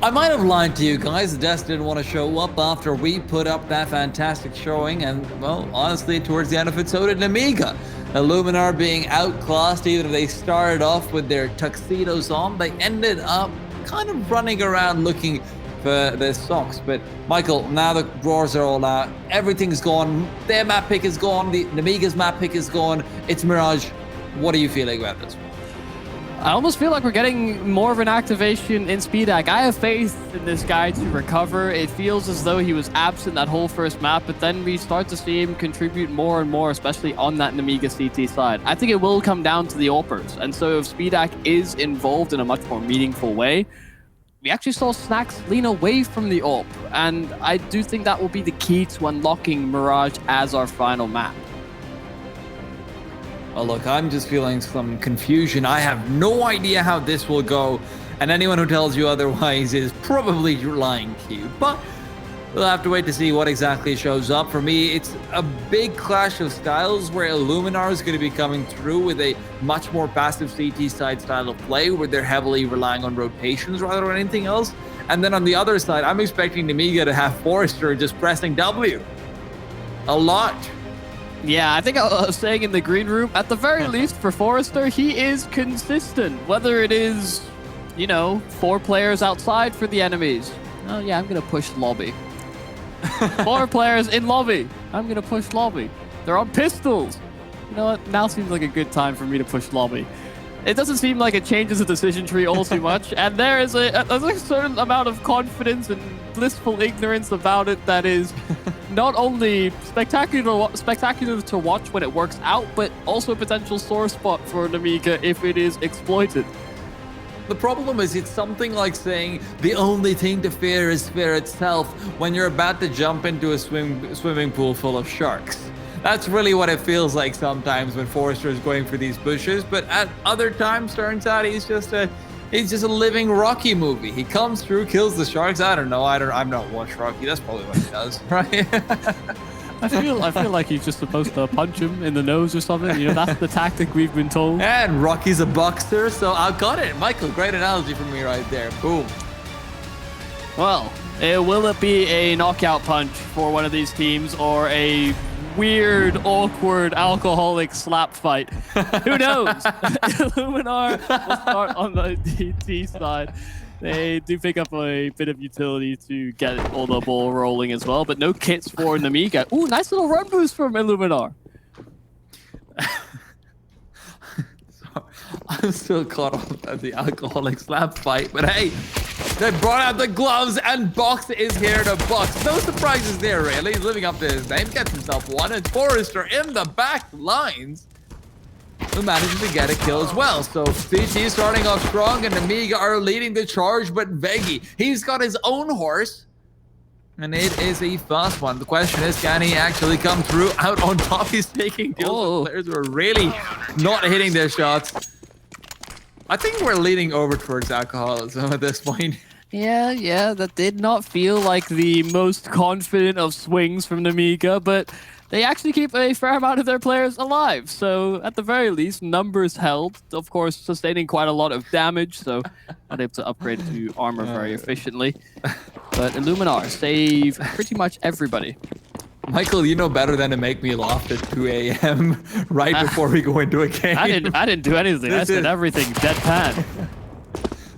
I might have lied to you guys. The Desk didn't want to show up after we put up that fantastic showing, and well, honestly, towards the end of it, so did Nemiga. Illuminar being outclassed, even if they started off with their tuxedos on, they ended up kind of running around looking for their socks. But Michael, now the roars are all out, everything's gone, their map pick is gone, the Nemiga's map pick is gone, it's Mirage. What are you feeling about this one? I almost feel like we're getting more of an activation in SpeedHack. I have faith in this guy to recover. It feels as though he was absent that whole first map, but then we start to see him contribute more and more, especially on that Nemiga CT side. I think it will come down to the AWPers, and so if SpeedHack is involved in a much more meaningful way, we actually saw Snacks lean away from the AWP, and I do think that will be the key to unlocking Mirage as our final map. Well, look, I'm just feeling some confusion. I have no idea how this will go, and anyone who tells you otherwise is probably lying to you. But we'll have to wait to see what exactly shows up. For me, it's a big clash of styles where Illuminar is going to be coming through with a much more passive CT side style of play, where they're heavily relying on rotations rather than anything else. And then on the other side, I'm expecting Nemiga to have Forrester just pressing W a lot. Yeah, I think I was saying in the green room, at the very least for Forrester, he is consistent. Whether it is, 4 players outside for the enemies. Oh yeah, I'm going to push lobby. 4 players in lobby. I'm going to push lobby. They're on pistols. You know what? Now seems like a good time for me to push lobby. It doesn't seem like it changes the decision tree all too much, and there is a certain amount of confidence and blissful ignorance about it that is not only spectacular to watch when it works out, but also a potential sore spot for Nemiga if it is exploited. The problem is, it's something like saying the only thing to fear is fear itself when you're about to jump into a swimming pool full of sharks. That's really what it feels like sometimes when Forrester is going for these bushes, but at other times, turns out he's just a living Rocky movie. He comes through, kills the sharks. I don't know. I've not watched Rocky. That's probably what he does, right? I feel like he's just supposed to punch him in the nose or something. That's the tactic we've been told. And Rocky's a boxer, so I got it. Michael, great analogy from me right there. Boom. Well, will it be a knockout punch for one of these teams or a weird, awkward, alcoholic slap fight? Who knows? Illuminar will start on the DT side. They do pick up a bit of utility to get all the ball rolling as well, but no kits for Nemiga. Ooh, nice little run boost from Illuminar. I'm still caught up at the alcoholic slap fight, but hey, they brought out the gloves and Box is here to box. No surprises there, really. He's living up to his name, gets himself one, and Forrester in the back lines who manages to get a kill as well. So CT starting off strong and Nemiga are leading the charge, but Veggie, he's got his own horse. And it is a fast one. The question is, can he actually come through out on top? He's taking kills. Players who are really not hitting their shots. I think we're leaning over towards alcoholism at this point. Yeah, that did not feel like the most confident of swings from Nemiga, but they actually keep a fair amount of their players alive. So at the very least, numbers held. Of course, sustaining quite a lot of damage, so not able to upgrade to armor very efficiently. But Illuminar save pretty much everybody. Michael, you know better than to make me laugh at 2 a.m. right before we go into a game. I didn't do anything. I said everything deadpan.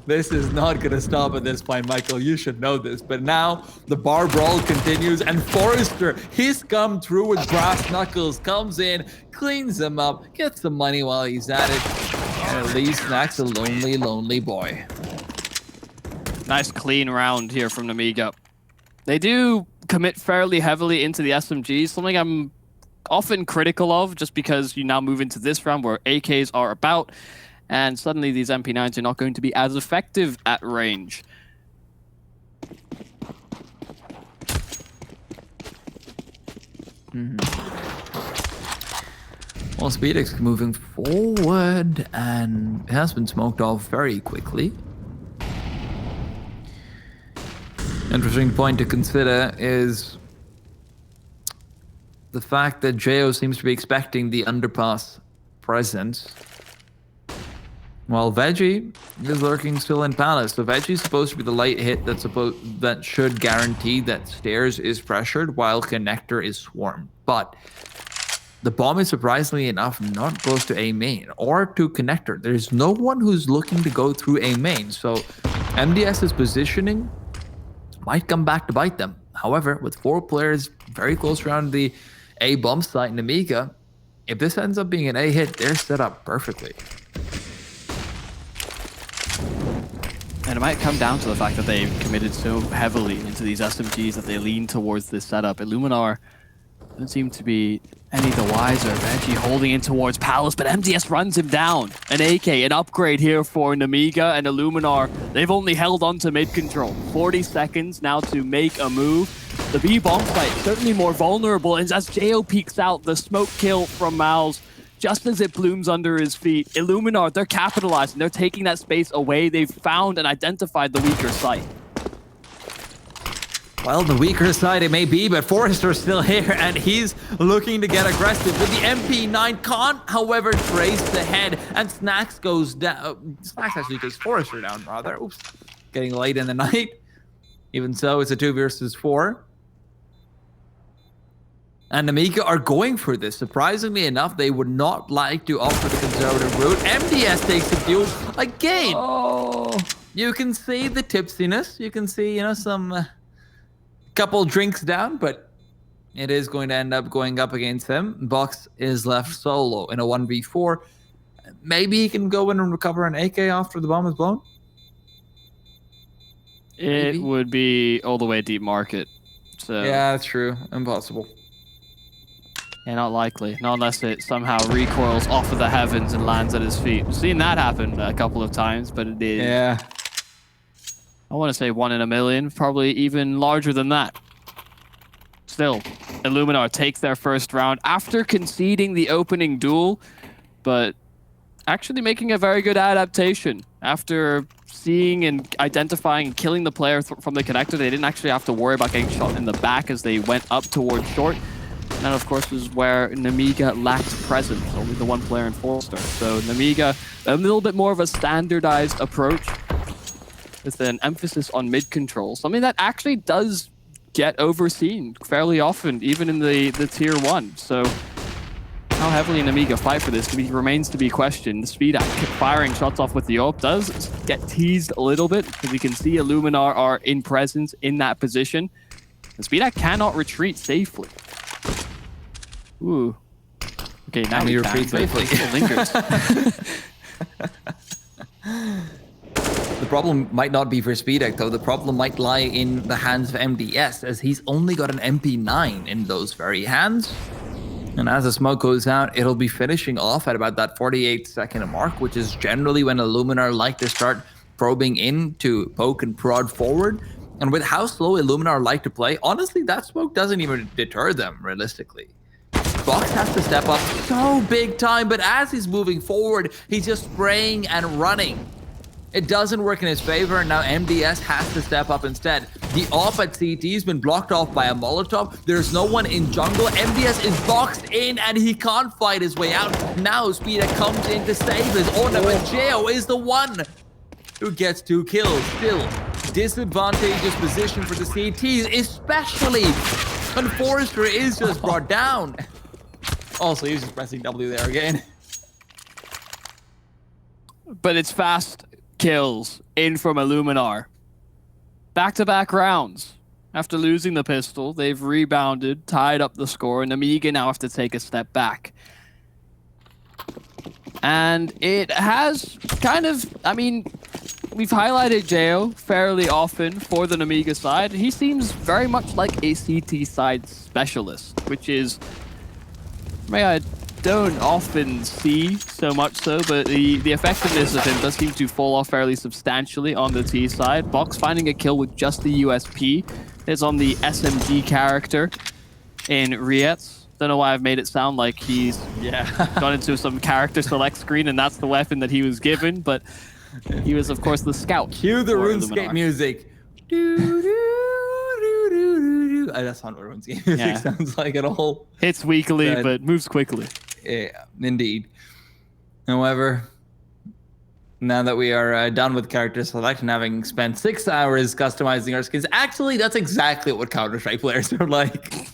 This is not going to stop at this point, Michael. You should know this. But now the bar brawl continues, and Forrester, he's come through with brass knuckles, comes in, cleans them up, gets some money while he's at it, and at least Snacks a lonely, lonely boy. Nice clean round here from Nemiga. They do commit fairly heavily into the SMGs, something I'm often critical of, just because you now move into this round where AKs are about, and suddenly these MP9s are not going to be as effective at range. Well, SpeedX moving forward, and it has been smoked off very quickly. Interesting point to consider is the fact that Jo seems to be expecting the underpass presence. Well, Veggie is lurking still in Palace. So Veggie's supposed to be the light hit that should guarantee that Stairs is pressured while Connector is swarmed. But the bomb is surprisingly enough not close to A main or to Connector. There's no one who's looking to go through A main. So MDS's positioning might come back to bite them. However, with 4 players very close around the A bomb site, Nemiga, if this ends up being an A hit, they're set up perfectly. And it might come down to the fact that they've committed so heavily into these SMGs that they lean towards this setup. Illuminar doesn't seem to be any the wiser. Veggie holding in towards Palace, but MDS runs him down. An AK, an upgrade here for Nemiga and Illuminar. They've only held on to mid control. 40 seconds now to make a move. The B bomb site certainly more vulnerable, and as Jo peeks out, the smoke kill from Miles, just as it blooms under his feet. Illuminar, they're capitalizing. They're taking that space away. They've found and identified the weaker site. Well, the weaker side it may be, but Forrester's still here, and he's looking to get aggressive. With the MP9 can't, however, trace the head, and Snacks goes down. Snacks actually takes Forrester down, rather. Oops. Getting late in the night. Even so, it's a 2 versus 4. And Nemiga are going for this. Surprisingly enough, they would not like to offer the conservative route. MDS takes the duel again. Oh, You can see the tipsiness. You can see, some couple drinks down, but it is going to end up going up against him. Box is left solo in a 1v4. Maybe he can go in and recover an AK after the bomb is blown. Maybe. It would be all the way deep market. So yeah, that's true. Impossible. Yeah, not likely. Not unless it somehow recoils off of the heavens and lands at his feet. We've seen that happen a couple of times, but it is... Yeah. I want to say 1 in a million, probably even larger than that. Still, Illuminar takes their first round after conceding the opening duel, but actually making a very good adaptation. After seeing and identifying and killing the player from the connector, they didn't actually have to worry about getting shot in the back as they went up towards short. And that, of course, was where Nemiga lacked presence, only the 1 player in Forrester. So Nemiga, a little bit more of a standardized approach with an emphasis on mid control, something that actually does get overseen fairly often, even in the tier 1. So how heavily Nemiga fight for this remains to be questioned. The speed at firing shots off with the AWP does get teased a little bit, because we can see Illuminar are in presence in that position. The speed cannot retreat safely. Ooh. Okay, now we retreat safely. It lingers. The problem might not be for Speedek, though. The problem might lie in the hands of MDS, as he's only got an MP9 in those very hands. And as the smoke goes out, it'll be finishing off at about that 48-second mark, which is generally when Illuminar like to start probing in to poke and prod forward. And with how slow Illuminar like to play, honestly, that smoke doesn't even deter them, realistically. Box has to step up so big time, but as he's moving forward, he's just spraying and running. It doesn't work in his favor, and now MDS has to step up instead. The off at CT has been blocked off by a Molotov. There's no one in jungle. MDS is boxed in, and he can't fight his way out. Now Speeda comes in to save his owner, but Jo is the one who gets 2 kills. Still, disadvantageous position for the CTs, especially when Forrester is just brought down. Also, he's just pressing W there again. But it's fast kills in from Illuminar. Back-to-back rounds. After losing the pistol, they've rebounded, tied up the score, and Nemiga now have to take a step back. And it has kind of, we've highlighted Jo fairly often for the Nemiga side. He seems very much like a CT side specialist, which is, I don't often see so much so, but the effectiveness of him does seem to fall off fairly substantially on the T side. Box finding a kill with just the USP is on the SMG character in Rietz. Don't know why I've made it sound like he's gone into some character select screen and that's the weapon that he was given, but he was, of course, the scout. Cue the RuneScape music. That's not what RuneScape music sounds like at all. Hits weakly, but moves quickly. Yeah, indeed. However, Now that we are done with character selection, having spent 6 hours customizing our skins, actually, that's exactly what Counter-Strike players are like.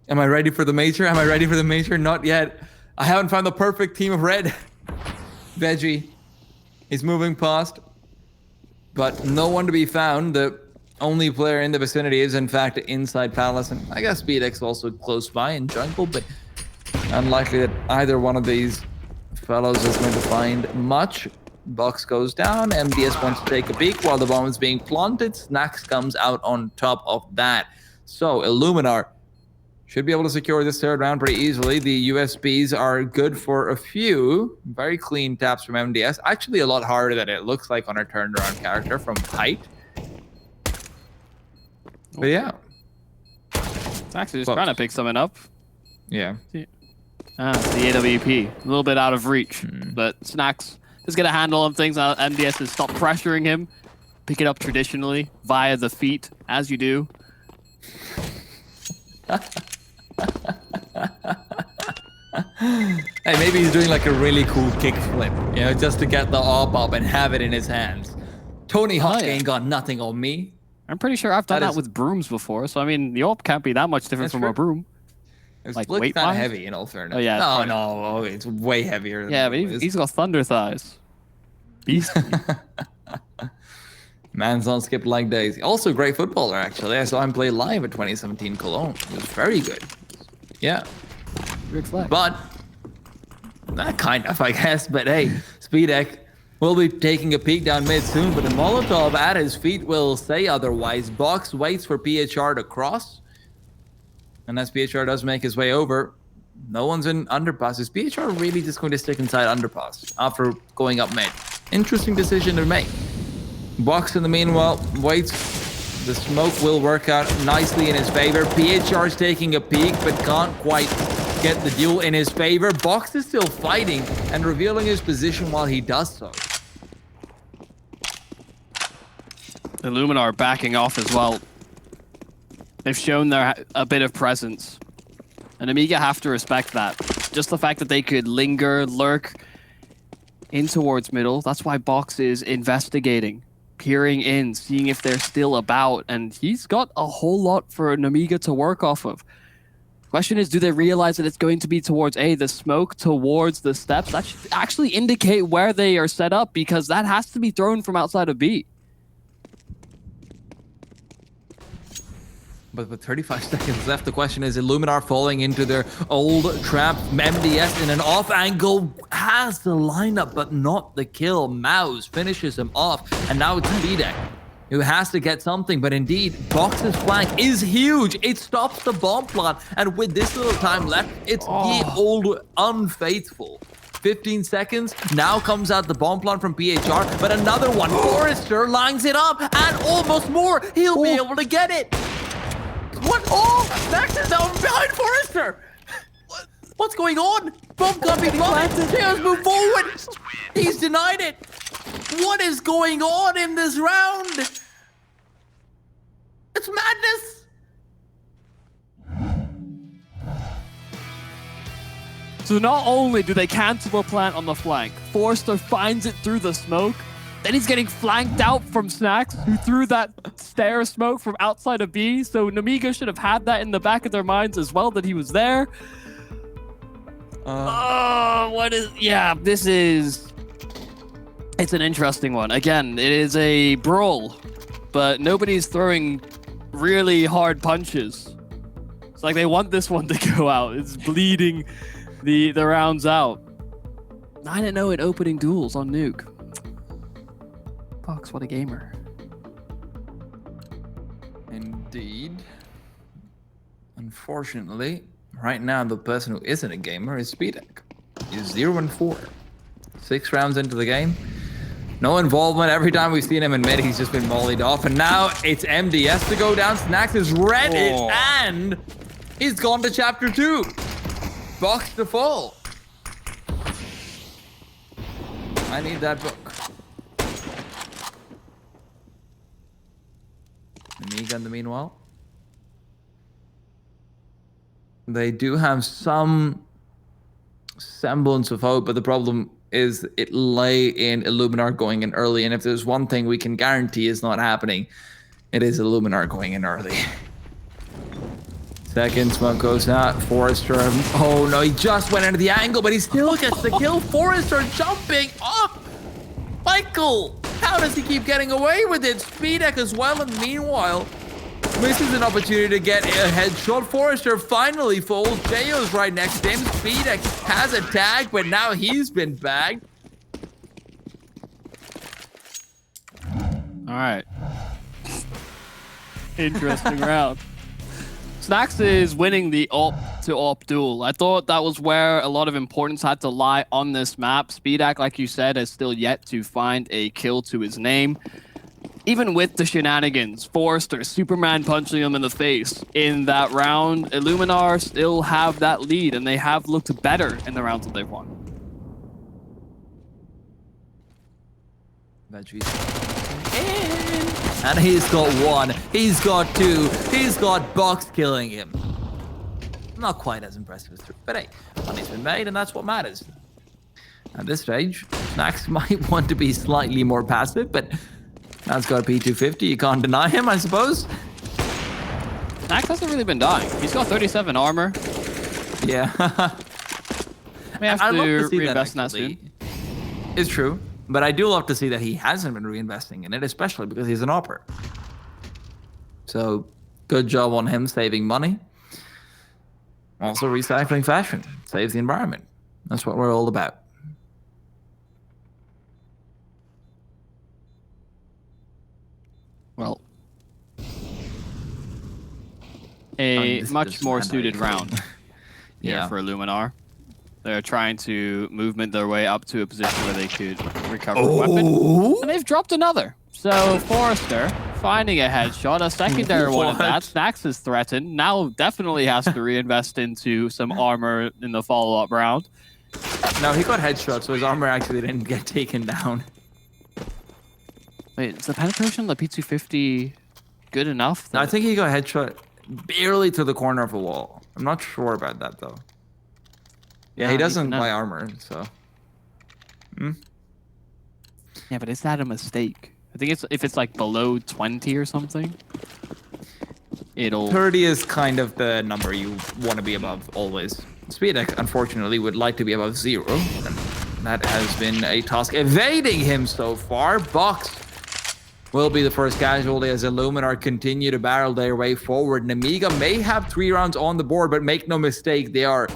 Am I ready for the major? Am I ready for the major? Not yet. I haven't found the perfect team of red. Veggie is moving past, but no one to be found. The only player in the vicinity is, in fact, inside Palace, and I guess BDX also close by in jungle, but unlikely that either one of these fellows is going to find much. Box goes down, MDS wants to take a peek while the bomb is being planted. Snacks comes out on top of that. So Illuminar should be able to secure this third round pretty easily. The USBs are good for a few. Very clean taps from MDS. Actually a lot harder than it looks like on our turned around character from height. But yeah. It's actually just trying to pick something up. Yeah. It's the AWP. A little bit out of reach. But Snacks is going to handle him things. MDS has stopped pressuring him. Pick it up traditionally via the feet, as you do. Hey, maybe he's doing like a really cool kickflip, you know, just to get the AWP up and have it in his hands. Tony Hawk ain't got nothing on me. I'm pretty sure I've done that with brooms before, so I mean, the AWP can't be that much different from a broom. It's like kind weight-wise? of heavy in all fairness. Oh yeah. No, it's way heavier. Than yeah, but he's got thunder thighs. Beast. Man's on skip like days. Also, great footballer actually. I saw him play live at 2017 Cologne. He was very good. Yeah. But kind of, I guess. But hey, Speedek will be taking a peek down mid soon. But the Molotov at his feet will say otherwise. Box waits for PHR to cross. And as PHR does make his way over, no one's in underpass. Is PHR really just going to stick inside underpass after going up mid? Interesting decision to make. Box in the meanwhile waits. The smoke will work out nicely in his favor. PHR is taking a peek, but can't quite get the duel in his favor. Box is still fighting and revealing his position while he does so. Illuminar backing off as well. They've shown a bit of presence. And Nemiga have to respect that. Just the fact that they could linger, lurk in towards middle. That's why Box is investigating, peering in, seeing if they're still about. And he's got a whole lot for Nemiga to work off of. Question is, do they realize that it's going to be towards the smoke towards the steps? That should actually indicate where they are set up, because that has to be thrown from outside of B. But with 35 seconds left, the question is, Illuminar falling into their old trap. MDS in an off angle has the lineup, but not the kill. Mouse finishes him off, and now it's Speedek who has to get something. But indeed, Box's flank is huge. It stops the bomb plant, and with this little time left, it's the old unfaithful. 15 seconds, now comes out the bomb plant from PHR, but another one. Forrester lines it up, and almost more. He'll be able to get it. What? Oh, Max is down behind Forrester. What's going on? Bomb can't be planted. He has moved forward. He's denied it. What is going on in this round? It's madness. So not only do they cancel a plant on the flank, Forrester finds it through the smoke. Then he's getting flanked out from Snacks, who threw that stair smoke from outside of B. So Nemiga should have had that in the back of their minds as well, that he was there. This is... It's an interesting one. Again, it is a brawl, but nobody's throwing really hard punches. It's like they want this one to go out. It's bleeding the rounds out. 9-0 in opening duels on Nuke. Fox, what a gamer. Indeed. Unfortunately, right now the person who isn't a gamer is Speedek. He's 0-4. 6 rounds into the game. No involvement. Every time we've seen him in mid, he's just been mollied off. And now it's MDS to go down. Snacks has read it, and he's gone to chapter 2. Box to fall. I need that book. Nemiga in the meanwhile. They do have some semblance of hope, but the problem is it lay in Illuminar going in early, and if there's one thing we can guarantee is not happening, it is Illuminar going in early. Second smoke goes out. Forrester, oh no, he just went into the angle, but he still gets the kill. Forrester jumping up. Michael, how does he keep getting away with it? Speedek as well, and meanwhile, misses an opportunity to get a headshot. Forrester finally falls. Jayo's right next to him. Speedek has a tag, but now he's been bagged. All right. Interesting round. Snax is winning the AWP to AWP duel. I thought that was where a lot of importance had to lie on this map. Speedek, like you said, has still yet to find a kill to his name. Even with the shenanigans, Forrester, Superman punching him in the face in that round, Illuminar still have that lead, and they have looked better in the rounds that they've won. And he's got one, he's got two, he's got Box killing him. Not quite as impressive as 3, but hey, money's been made, and that's what matters. At this stage, Snax might want to be slightly more passive, but that's got a P250, you can't deny him, I suppose. Snax hasn't really been dying. He's got 37 armor. Yeah. May have to reinvest in that soon. It's true, but I do love to see that he hasn't been reinvesting in it, especially because he's an opper. So, good job on him saving money. Also recycling fashion, saves the environment. That's what we're all about. Well, a much more suited round here for Illuminar. They're trying to movement their way up to a position where they could recover a weapon. And they've dropped another. So Forrester finding a headshot, a secondary one of that. Snax is threatened. Now definitely has to reinvest into some armor in the follow-up round. No, he got headshot, so his armor actually didn't get taken down. Wait, is the penetration on the P250 good enough? I think he got headshot barely to the corner of a wall. I'm not sure about that, though. Yeah, he doesn't buy armor, so... Yeah, but is that a mistake? I think if it's like below 20 or something, it'll... 30 is kind of the number you want to be above, always. Speedek, unfortunately, would like to be above 0. And that has been a task evading him so far. Box will be the first casualty as Illuminar continue to barrel their way forward. Nemiga may have 3 rounds on the board, but make no mistake, they are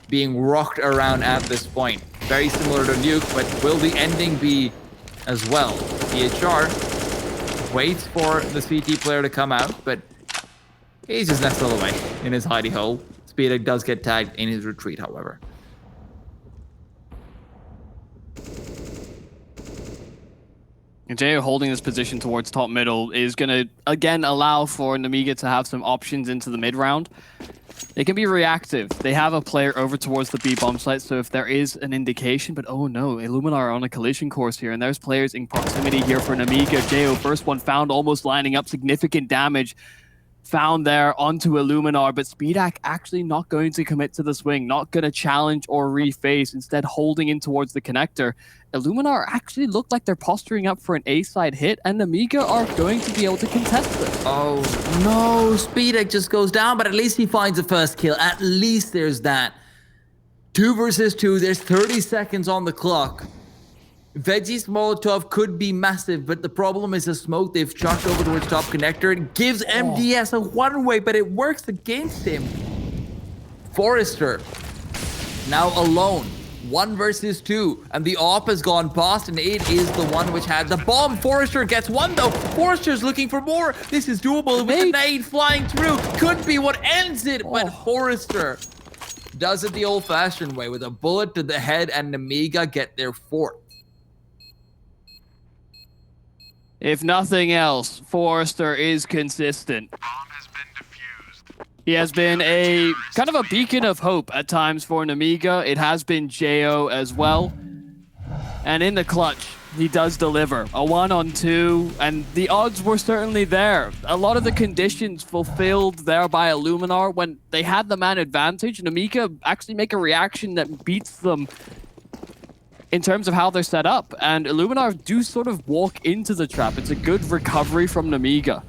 being rocked around at this point. Very similar to Nuke, but will the ending be as well? DHR waits for the CT player to come out, but he's just nestled away in his hidey hole. Speedek does get tagged in his retreat, however. And Jayo holding this position towards top middle is going to, again, allow for Nemiga to have some options into the mid round. They can be reactive. They have a player over towards the B bomb site, so if there is an indication, but oh no, Illuminar are on a collision course here, and there's players in proximity here for Nemiga. Jayo, first one found, almost lining up, significant damage found there onto Illuminar, but Speedek actually not going to commit to the swing, not going to challenge or reface, instead holding in towards the connector. Illuminar actually look like they're posturing up for an A-side hit, and Nemiga are going to be able to contest this. Oh no, Speedek just goes down, but at least he finds the first kill. At least there's that. 2 versus 2, there's 30 seconds on the clock. Veggie's Molotov could be massive, but the problem is the smoke they've chucked over towards top connector. It gives MDS a one-way, but it works against him. Forrester now alone. 1 versus 2, and the AWP has gone past, and it is the one which had the bomb. Forrester gets one, though. Forrester's looking for more. This is doable with the nade flying through. Could be what ends it, but Forrester does it the old-fashioned way with a bullet to the head, and Nemiga get their 4th. If nothing else, Forrester is consistent. He has been a kind of a beacon of hope at times for Nemiga. It has been Jayo as well. And in the clutch, he does deliver. A 1-on-2, and the odds were certainly there. A lot of the conditions fulfilled there by Illuminar when they had the man advantage. Nemiga actually make a reaction that beats them in terms of how they're set up. And Illuminar do sort of walk into the trap. It's a good recovery from Nemiga.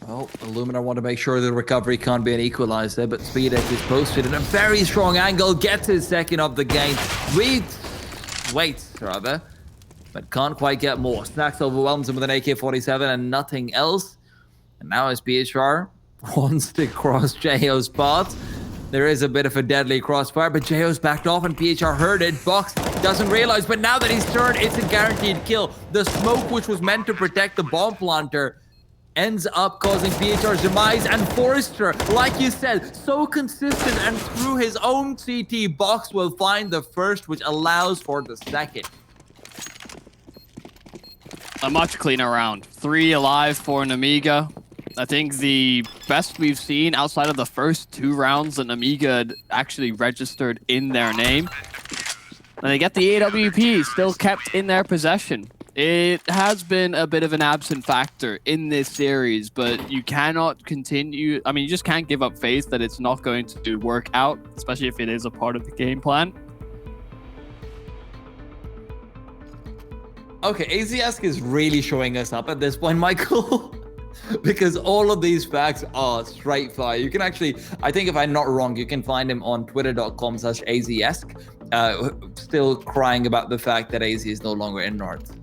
Well, Illuminar want to make sure the recovery can't be an equalizer, but Speedek is posted in a very strong angle, gets his second of the game. Waits, rather, but can't quite get more. Snacks overwhelms him with an AK-47 and nothing else. And now as BHR wants to cross JO's path, there is a bit of a deadly crossfire, but JO's backed off and BHR heard it. Box doesn't realize, but now that he's turned, it's a guaranteed kill. The smoke, which was meant to protect the bomb planter, ends up causing BHR's demise, and Forrester, like you said, so consistent, and through his own CT, Box will find the first, which allows for the second. A much cleaner round. 3 alive for Nemiga. I think the best we've seen outside of the first 2 rounds that Nemiga had actually registered in their name. And they get the AWP still kept in their possession. It has been a bit of an absent factor in this series, but you cannot continue. I mean, you just can't give up faith that it's not going to work out, especially if it is a part of the game plan. Okay, AZS is really showing us up at this point, Michael. Because all of these facts are straight fire. You can actually, I think if I'm not wrong, you can find him on twitter.com/AZesk, still crying about the fact that AZ is no longer in North.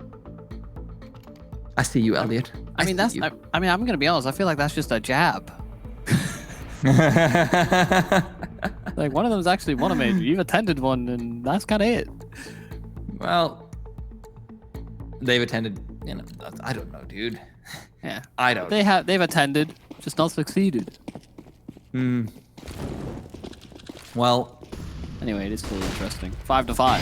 I see you, Elliot. I mean, I'm gonna be honest. I feel like that's just a jab. Like one of them is actually one of major. You've attended one, and that's kind of it. Well, they've attended. You know, I don't know, dude. Yeah, I don't. They've attended, just not succeeded. Well, anyway, it is still interesting. 5-5.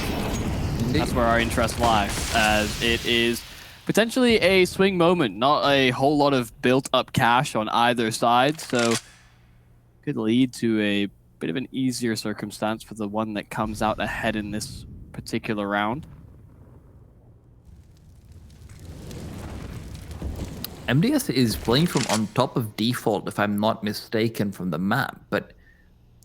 Indeed. That's where our interest lies, as it is potentially a swing moment, not a whole lot of built-up cash on either side, so could lead to a bit of an easier circumstance for the one that comes out ahead in this particular round. MDS is playing from on top of default, if I'm not mistaken, from the map, but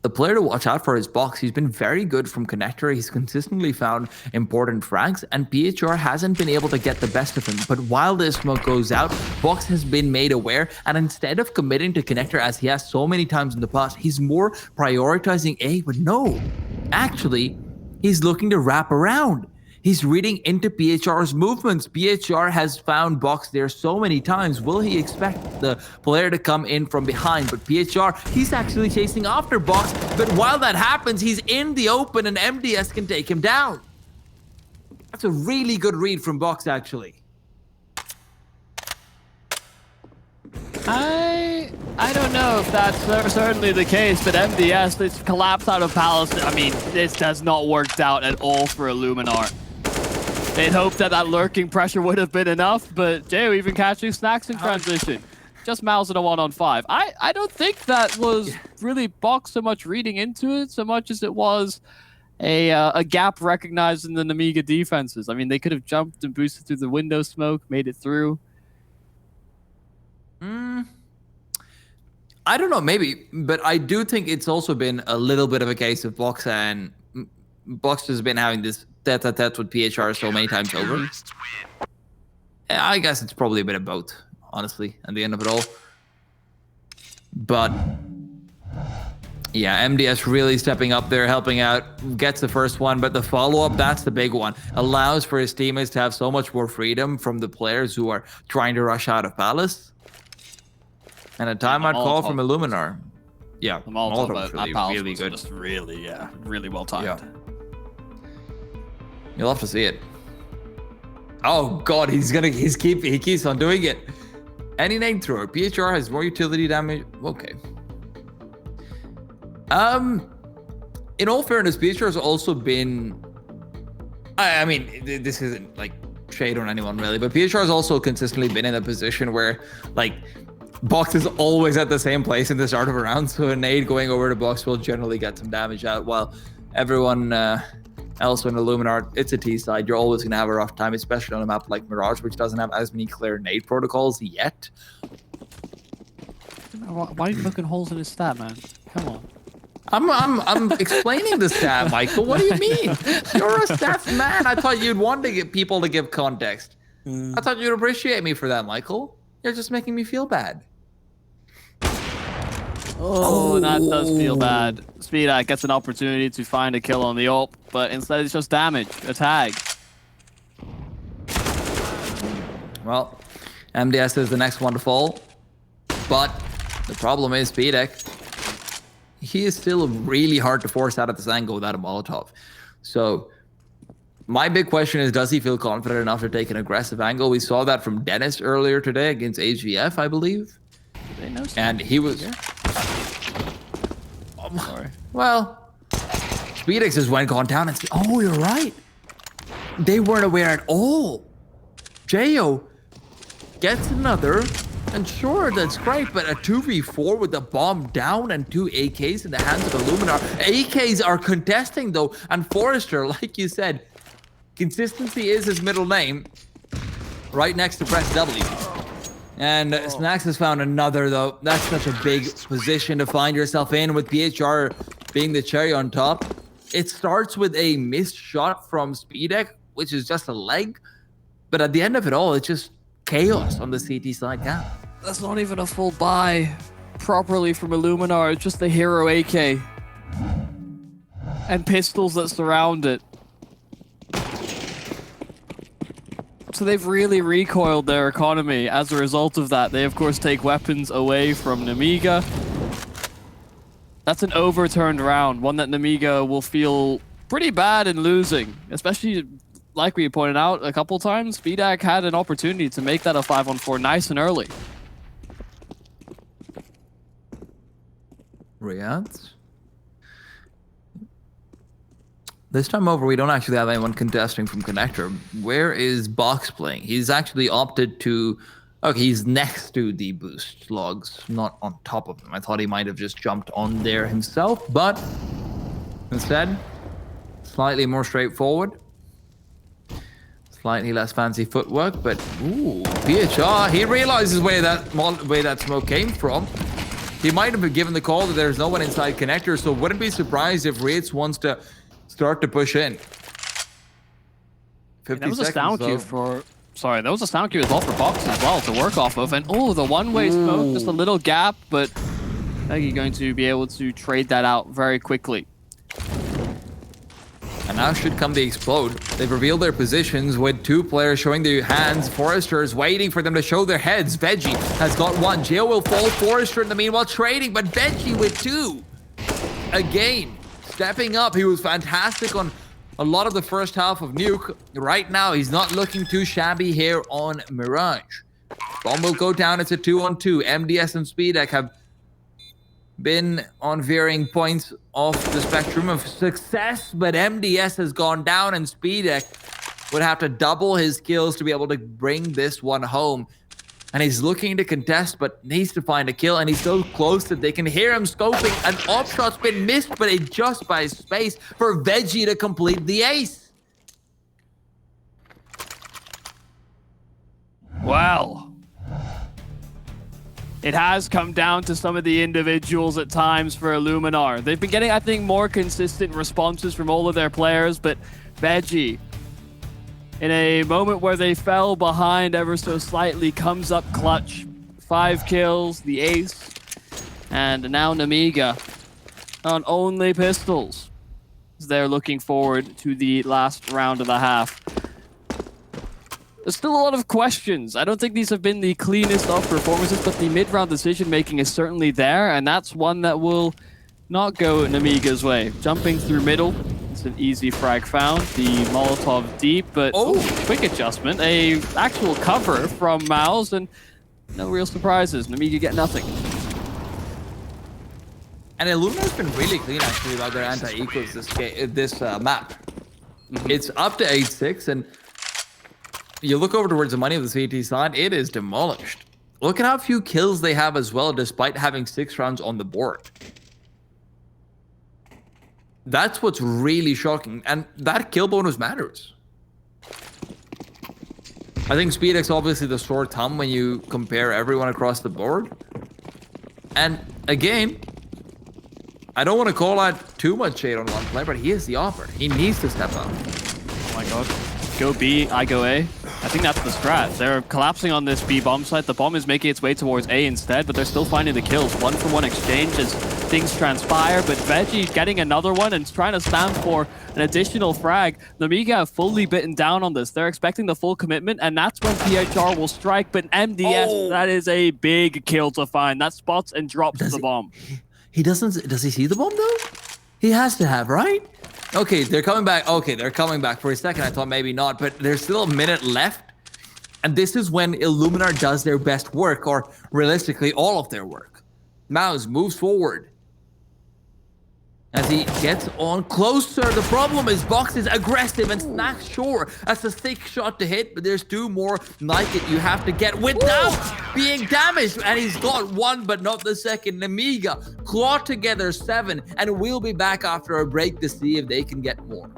the player to watch out for is Box. He's been very good from connector. He's consistently found important frags, and PHR hasn't been able to get the best of him. But while this smoke goes out, Box has been made aware, and instead of committing to connector as he has so many times in the past, he's more prioritizing A, but no. Actually, he's looking to wrap around. He's reading into PHR's movements. PHR has found Box there so many times. Will he expect the player to come in from behind? But PHR, he's actually chasing after Box. But while that happens, he's in the open and MDS can take him down. That's a really good read from Box, actually. I don't know if that's certainly the case, but MDS, this collapse out of Palace, I mean, this does not work out at all for Illuminar. They'd hoped that that lurking pressure would have been enough, but JO even catching Snacks in transition. Just Miles in a 1-on-5. I don't think that was really Box so much reading into it, so much as it was a gap recognized in the Nemiga defenses. I mean, they could have jumped and boosted through the window smoke, made it through. I don't know, maybe, but I do think it's also been a little bit of a case of Box, and Box has been having this tete-a-tete with PHR so many times over. I guess it's probably a bit of both, honestly, at the end of it all. But yeah, MDS really stepping up there, helping out, gets the first one, but the follow-up, that's the big one. Allows for his teammates to have so much more freedom from the players who are trying to rush out of Palace. And a timeout call from Illuminar. Yeah, the Molotov was really good. Just really well timed. Yeah. You'll have to see it. Oh God, he keeps on doing it. Any name thrower. PHR has more utility damage. Okay. In all fairness, PHR has also been. I mean, this isn't like shade on anyone really, but PHR has also consistently been in a position where like Box is always at the same place in the start of a round, so a nade going over to Box will generally get some damage out, while everyone else in Illuminar, it's a T side. You're always going to have a rough time, especially on a map like Mirage, which doesn't have as many clear nade protocols yet. Why are you poking holes in his stat, man? Come on. I'm explaining the stat, Michael. What do you mean? You're a stats man. I thought you'd want to get people to give context. I thought you'd appreciate me for that, Michael. You're just making me feel bad. Oh, that does feel bad. Speedak gets an opportunity to find a kill on the ult, but instead it's just damage, a tag. Well, MDS is the next one to fall, but the problem is Speedak. He is still really hard to force out of this angle without a Molotov. So my big question is, does he feel confident enough to take an aggressive angle? We saw that from Dennis earlier today against HVF, I believe. And he was... Sorry. Well, Speedix just went down and said, oh, you're right. They weren't aware at all. Jayo gets another, and sure, that's great, but a 2v4 with the bomb down and 2 AKs in the hands of Illuminar. AKs are contesting, though, and Forrester, like you said, consistency is his middle name, right next to press W. And Snacks has found another, though. That's such a big position to find yourself in, with PHR being the cherry on top. It starts with a missed shot from Speedek, which is just a leg. But at the end of it all, it's just chaos on the CT side now. That's not even a full buy properly from Illuminar. It's just the hero AK. And pistols that surround it. So they've really recoiled their economy. As a result of that, they of course take weapons away from Nemiga. That's an overturned round, one that Nemiga will feel pretty bad in losing. Especially, like we pointed out a couple times, Speedak had an opportunity to make that a 5-on-4 nice and early. Riyadh? This time over, we don't actually have anyone contesting from Connector. Where is Box playing? He's actually opted to... Okay, he's next to the boost logs, not on top of them. I thought he might have just jumped on there himself, but instead, slightly more straightforward. Slightly less fancy footwork, but ooh, PHR, he realizes where that smoke came from. He might have been given the call that there's no one inside Connector, so wouldn't be surprised if Wraiths wants to start to push in. 50 that was a seconds, sound cue though. for... Sorry, that was a sound cue as well for Box as well to work off of. And oh, the one-way smoke, just a little gap, but Negi going to be able to trade that out very quickly. And now should come the explode. They've revealed their positions with 2 players showing their hands. Forrester is waiting for them to show their heads. Veggie has got 1. Jail will fall. Forrester in the meanwhile trading, but Veggie with 2. Again, stepping up. He was fantastic on a lot of the first half of Nuke. Right now, he's not looking too shabby here on Mirage. Bomb will go down. It's a 2-on-2. MDS and Speedek have been on varying points of the spectrum of success, but MDS has gone down, and Speedek would have to double his kills to be able to bring this one home. And he's looking to contest, but needs to find a kill, and he's so close that they can hear him scoping. An op shot's been missed, but it just by space for Veggie to complete the ace. Well, it has come down to some of the individuals at times for Illuminar. They've been getting, I think, more consistent responses from all of their players, but Veggie, in a moment where they fell behind ever so slightly, comes up clutch. 5 kills, the ace, and now Nemiga on only pistols. They're looking forward to the last round of the half. There's still a lot of questions. I don't think these have been the cleanest of performances, but the mid-round decision-making is certainly there, and that's one that will not go Nemiga's way. Jumping through middle, it's an easy frag found. The Molotov deep, but quick adjustment. A actual cover from Mouse, and no real surprises. Nemiga get nothing. And Illuminar's been really clean, actually, about their anti-equals this map. It's up to 8-6, and you look over towards the money of the CT side, it is demolished. Look at how few kills they have as well, despite having 6 rounds on the board. That's what's really shocking. And that kill bonus matters. I think SpeedX obviously the sore thumb when you compare everyone across the board. And again, I don't want to call out too much shade on one player, but he is the offer. He needs to step up. Oh my god. Go B, I go A. I think that's the strat. They're collapsing on this B bomb site. The bomb is making its way towards A instead, but they're still finding the kills. 1-for-1 exchange as things transpire, but Veggie getting another one and trying to stand for an additional frag. Nemiga have fully bitten down on this. They're expecting the full commitment, and that's when PHR will strike, but MDS, that is a big kill to find. That spots and drops the bomb. He doesn't, does he see the bomb though? He has to have, right? Okay, they're coming back. Okay, they're coming back. For a second, I thought maybe not, but there's still a minute left. And this is when Illuminar does their best work, or realistically, all of their work. Mouse moves forward. As he gets on closer, the problem is Box is aggressive and snacks sure. That's a sick shot to hit, but there's two more like it you have to get without being damaged. And he's got one, but not the second. Nemiga claw together 7, and we'll be back after a break to see if they can get more.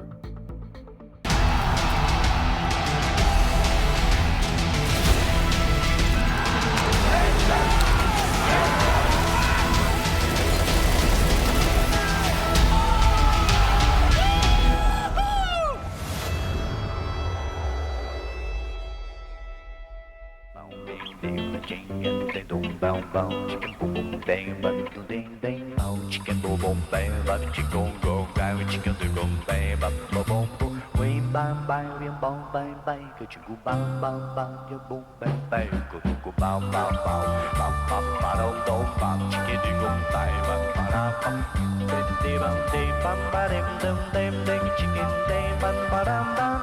Chicken boom bang, but ding ding, oh chicken boom boom bang, but chicken go go, chicken do boom bang, but boom boom, we bang bang, we bang bang bang, go chicken bang bang bang, you boom bang bang, go go bang bang bang, bang bang bang, don't bang, chicken do boom bang, but bang bang, ding bang ding bang bang ding ding ding, chicken ding bang bang bang.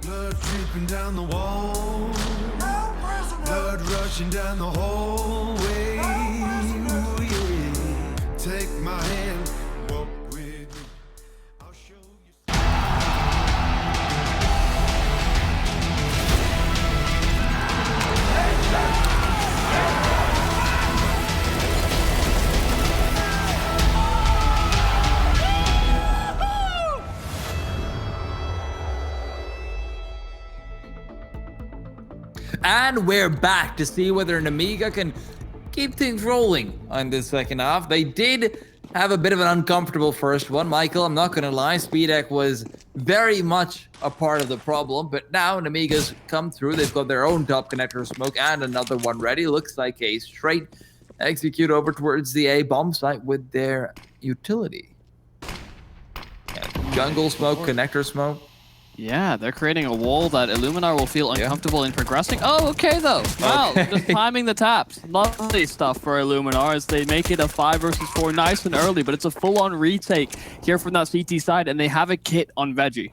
Blood dripping down the wall, blood rushing down the hallway. Ooh, yeah. Take my hand, walk with me. I'll show you. And we're back to see whether Nemiga can keep things rolling on this second half. They did have a bit of an uncomfortable first one. Michael, I'm not going to lie, SpeedX was very much a part of the problem, but now Nemiga's come through. They've got their own top connector smoke and another one ready. Looks like a straight execute over towards the A bomb site with their utility. Yeah, jungle smoke, connector smoke. Yeah, they're creating a wall that Illuminar will feel uncomfortable in progressing. Oh, okay, though. Wow, just timing the taps. Lovely stuff for Illuminar as they make it a 5 versus 4 nice and early, but it's a full-on retake here from that CT side, and they have a kit on Veggie.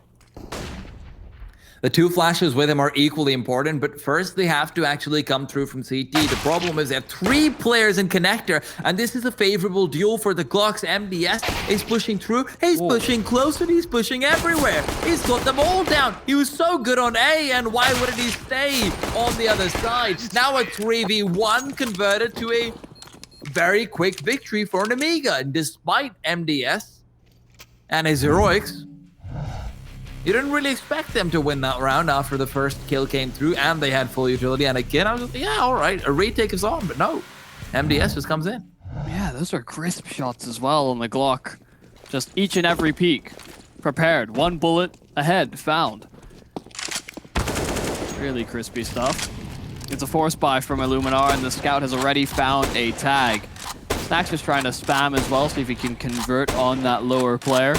The 2 flashes with him are equally important, but first they have to actually come through from CT. The problem is they have 3 players in connector, and this is a favorable duel for the Glocks. MDS is pushing through. He's pushing close, and he's pushing everywhere. He's got them all down. He was so good on A, and why wouldn't he stay on the other side? Now a 3v1 converted to a very quick victory for Nemiga. And despite MDS and his heroics, you didn't really expect them to win that round after the first kill came through and they had full utility. And again, I was like, yeah, all right, a retake is on, but no, MDS just comes in. Yeah, those are crisp shots as well on the Glock. Just each and every peek. Prepared, 1 bullet ahead, found. Really crispy stuff. It's a force buy from Illuminar, and the scout has already found a tag. Snack's just trying to spam as well, see if he can convert on that lower player.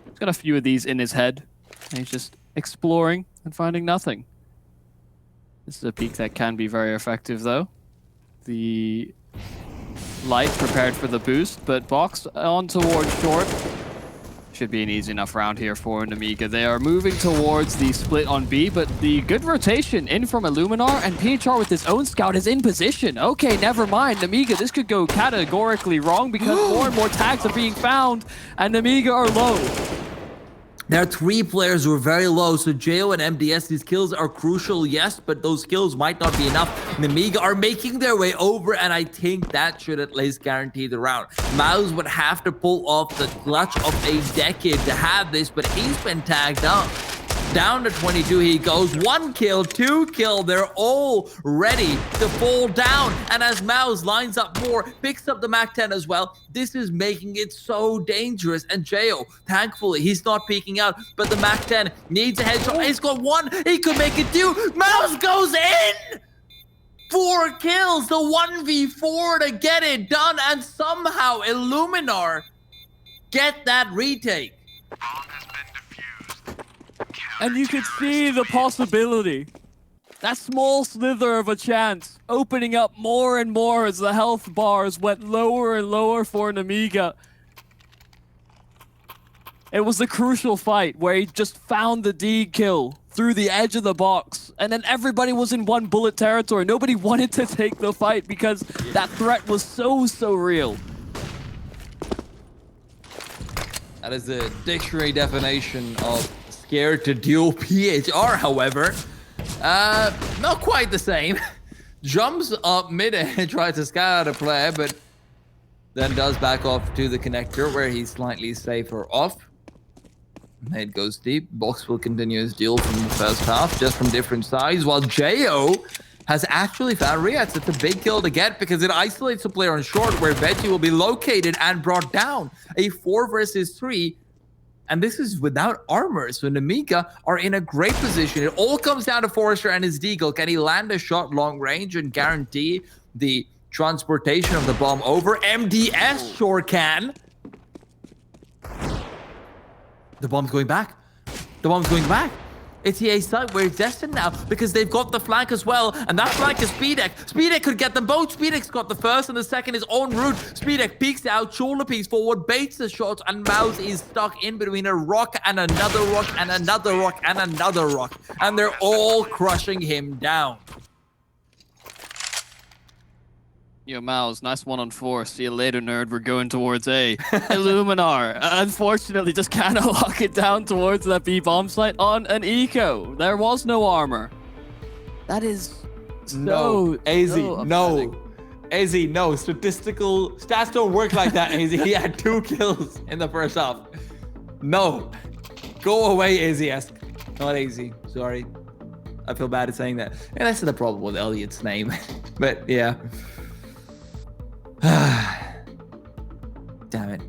He's got a few of these in his head, and he's just exploring and finding nothing. This is a peek that can be very effective, though. The light prepared for the boost, but box on towards short. Should be an easy enough round here for Nemiga. They are moving towards the split on B, but the good rotation in from Illuminar, and PHR with his own scout is in position. Okay, never mind. Nemiga, this could go categorically wrong because more and more tags are being found, and Nemiga are low. There are 3 players who are very low, so JO and MDS, these kills are crucial, yes, but those kills might not be enough. Nemiga are making their way over, and I think that should at least guarantee the round. Mouse would have to pull off the clutch of a decade to have this, but he's been tagged up. Down to 22 he goes. 1 kill, 2 kill. They're all ready to fall down. And as Mouse lines up more, picks up the MAC-10 as well. This is making it so dangerous. And Jo, thankfully, he's not peeking out. But the MAC-10 needs a headshot. He's got 1. He could make it 2. Mouse goes in! 4 kills, the 1v4 to get it done. And somehow Illuminar get that retake. And you could see the possibility. That small slither of a chance opening up more and more as the health bars went lower and lower for Nemiga. It was a crucial fight where he just found the D kill through the edge of the box. And then everybody was in 1 bullet territory. Nobody wanted to take the fight because that threat was so real. That is the dictionary definition of scared to duel PHR, however. Not quite the same. Jumps up mid and tries to scout out a player, but then does back off to the connector where he's slightly safer off. Head goes deep. Box will continue his duel from the first half, just from different sides, while Jo has actually found Riaz. It's a big kill to get because it isolates the player on short where Veggie will be located and brought down. A 4 versus 3. And this is without armor, so Nemiga are in a great position. It all comes down to Forrester and his deagle. Can he land a shot long range and guarantee the transportation of the bomb over? MDS sure can. The bomb's going back. The bomb's going back. It's the A site where it's destined now because they've got the flank as well, and that flank is Speedek. Speedek could get them both. Speedek's got the first and the second is en route. Speedek peeks out, shoulder peeks forward, baits the shots, and Mouse is stuck in between a rock and another rock and another rock and another rock. And they're all crushing him down. Yo, Mouse, nice 1-on-4. See you later, nerd. We're going towards A. Illuminar, unfortunately, just kind of lock it down towards that B bomb site on an eco. There was no armor. That is No, AZ, so no. AZ, no. Statistical stats don't work like that, AZ. He had 2 kills in the first half. No. Go away, AZ-esque. Not AZ. Sorry. I feel bad at saying that. And that's the problem with Elliot's name. But yeah. Damn it.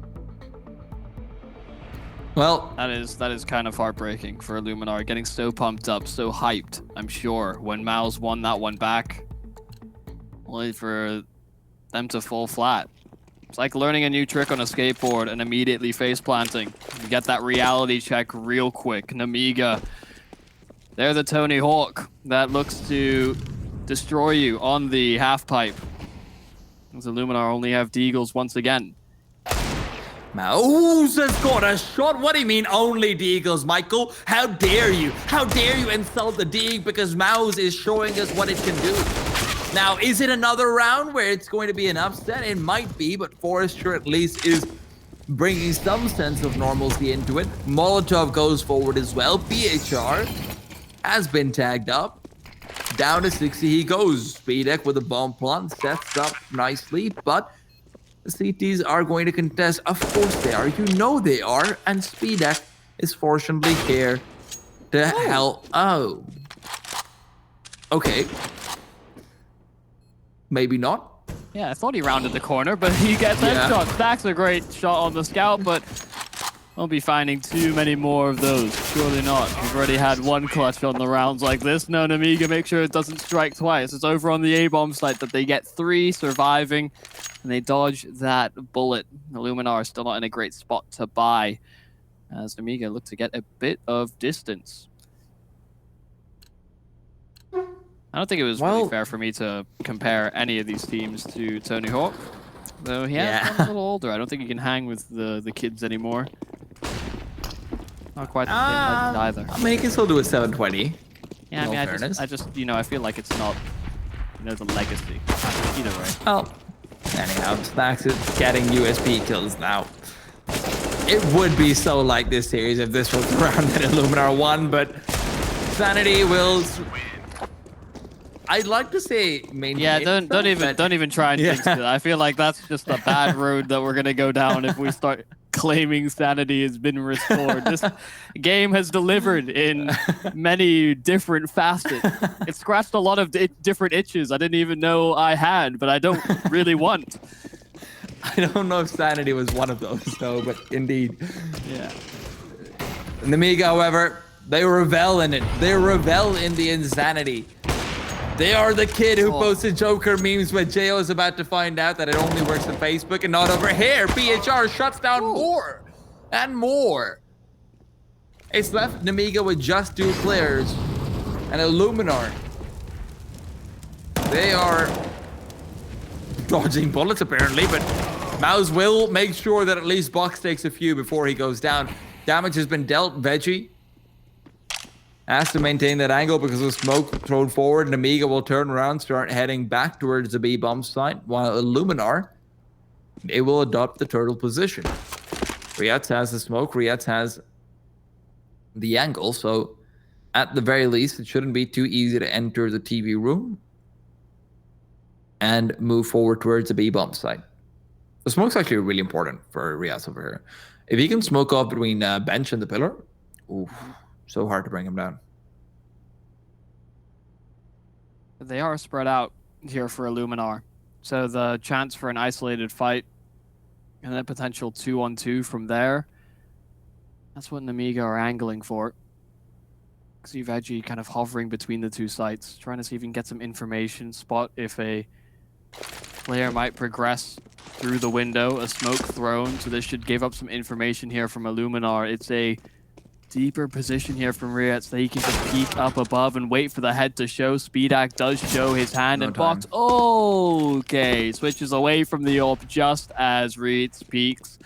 Well, that is kind of heartbreaking for Illuminar, getting so pumped up, so hyped, I'm sure, when Miles won that one back. Only for them to fall flat. It's like learning a new trick on a skateboard and immediately face planting. You get that reality check real quick. Nemiga, they're the Tony Hawk that looks to destroy you on the half pipe. As Illuminar only have Deagles once again. Mouse has got a shot. What do you mean only Deagles, Michael? How dare you? How dare you insult the Deag because Mouse is showing us what it can do. Now, is it another round where it's going to be an upset? It might be, but Forrester at least is bringing some sense of normalcy into it. Molotov goes forward as well. BHR has been tagged up. Down to 60 he goes. Speedek with a bomb plant sets up nicely, but the CTs are going to contest. Of course they are. You know they are. And Speedek is fortunately here to help. Oh. Okay. Maybe not. Yeah, I thought he rounded the corner, but he gets headshots. That's a great shot on the scout, but won't be finding too many more of those. Surely not. We've already had one clutch on the rounds like this. No, Nemiga, make sure it doesn't strike twice. It's over on the A-bomb site that they get 3 surviving, and they dodge that bullet. Illuminar is still not in a great spot to buy, as Nemiga look to get a bit of distance. I don't think it was really fair for me to compare any of these teams to Tony Hawk. Though he has gotten a little older. I don't think he can hang with the kids anymore. Not quite the same legend either. I mean, he can still do a 720. Yeah, I mean, I just, you know, I feel like it's not, you know, the legacy. Either way. Oh, anyhow, Stacks is getting USP kills now. It would be so like this series if this was the round that Illuminar won, but Sanity will... I'd like to say maintain. Yeah, don't even try and fix it. I feel like that's just a bad road that we're gonna go down if we start claiming sanity has been restored. This game has delivered in many different facets. It scratched a lot of different itches I didn't even know I had, but I don't really want. I don't know if sanity was one of those, though, but indeed. Yeah. Nemiga, however, they revel in it. They revel in the insanity. They are the kid who posted Joker memes when Jo is about to find out that it only works on Facebook and not over here. BHR shuts down more and more. It's left Nemiga with just 2 players and Illuminar. They are dodging bullets apparently, but Mouse will make sure that at least Box takes a few before he goes down. Damage has been dealt. Veggie has to maintain that angle because of smoke thrown forward. Nemiga will turn around, start heading back towards the B-bomb site, while Illuminar, they will adopt the turtle position. Rietz has the smoke, Rietz has the angle, so at the very least, it shouldn't be too easy to enter the TV room and move forward towards the B-bomb site. The smoke's actually really important for Rietz over here. If he can smoke off between bench and the pillar, oof. So hard to bring him down. They are spread out here for Illuminar. So the chance for an isolated fight and a potential 2-on-2 from there, that's what Nemiga are angling for. See Veggie kind of hovering between the 2 sites, trying to see if he can get some information, spot if a player might progress through the window, a smoke thrown, so this should give up some information here from Illuminar. It's a deeper position here from Rietz so he can just peek up above and wait for the head to show. Speedak does show his hand and Box. Okay, switches away from the AWP just as Rietz peeks.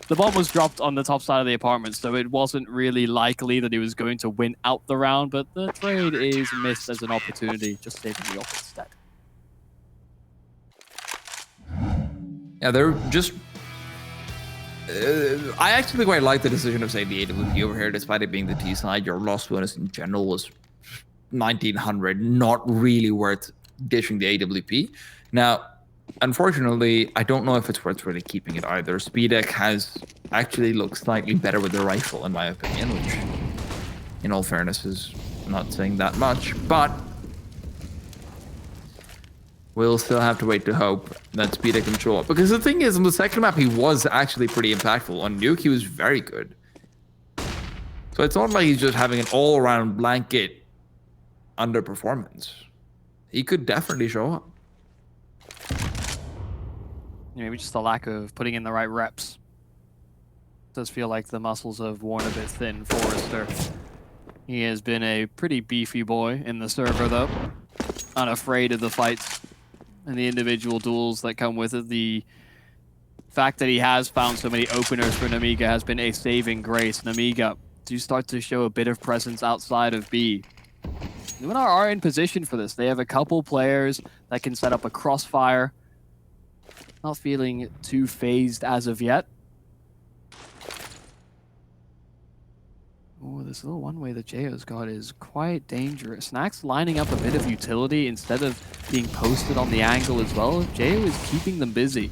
The bomb was dropped on the top side of the apartment, so it wasn't really likely that he was going to win out the round, but the trade is missed as an opportunity, just saving the AWP instead. Yeah, they're just... I actually quite like the decision of saying the AWP over here, despite it being the T side. Your loss bonus in general was 1900, not really worth dishing the AWP. Now, unfortunately, I don't know if it's worth really keeping it either. Speedek has actually looked slightly better with the rifle, in my opinion, which, in all fairness, is not saying that much, but we'll still have to wait to hope that Speedek can show up. Because the thing is, on the second map, he was actually pretty impactful. On Nuke, he was very good. So it's not like he's just having an all-around blanket underperformance. He could definitely show up. maybe just the lack of putting in the right reps. Does feel like the muscles have worn a bit thin for Forrester. He has been a pretty beefy boy in the server, though. Unafraid of the fights and the individual duels that come with it. The fact that he has found so many openers for Nemiga has been a saving grace. Nemiga do start to show a bit of presence outside of B. Illuminar are in position for this. They have a couple players that can set up a crossfire. Not feeling too phased as of yet. Oh, this little one-way that Jayo's got is quite dangerous. Snack's lining up a bit of utility instead of being posted on the angle as well. Jayo is keeping them busy.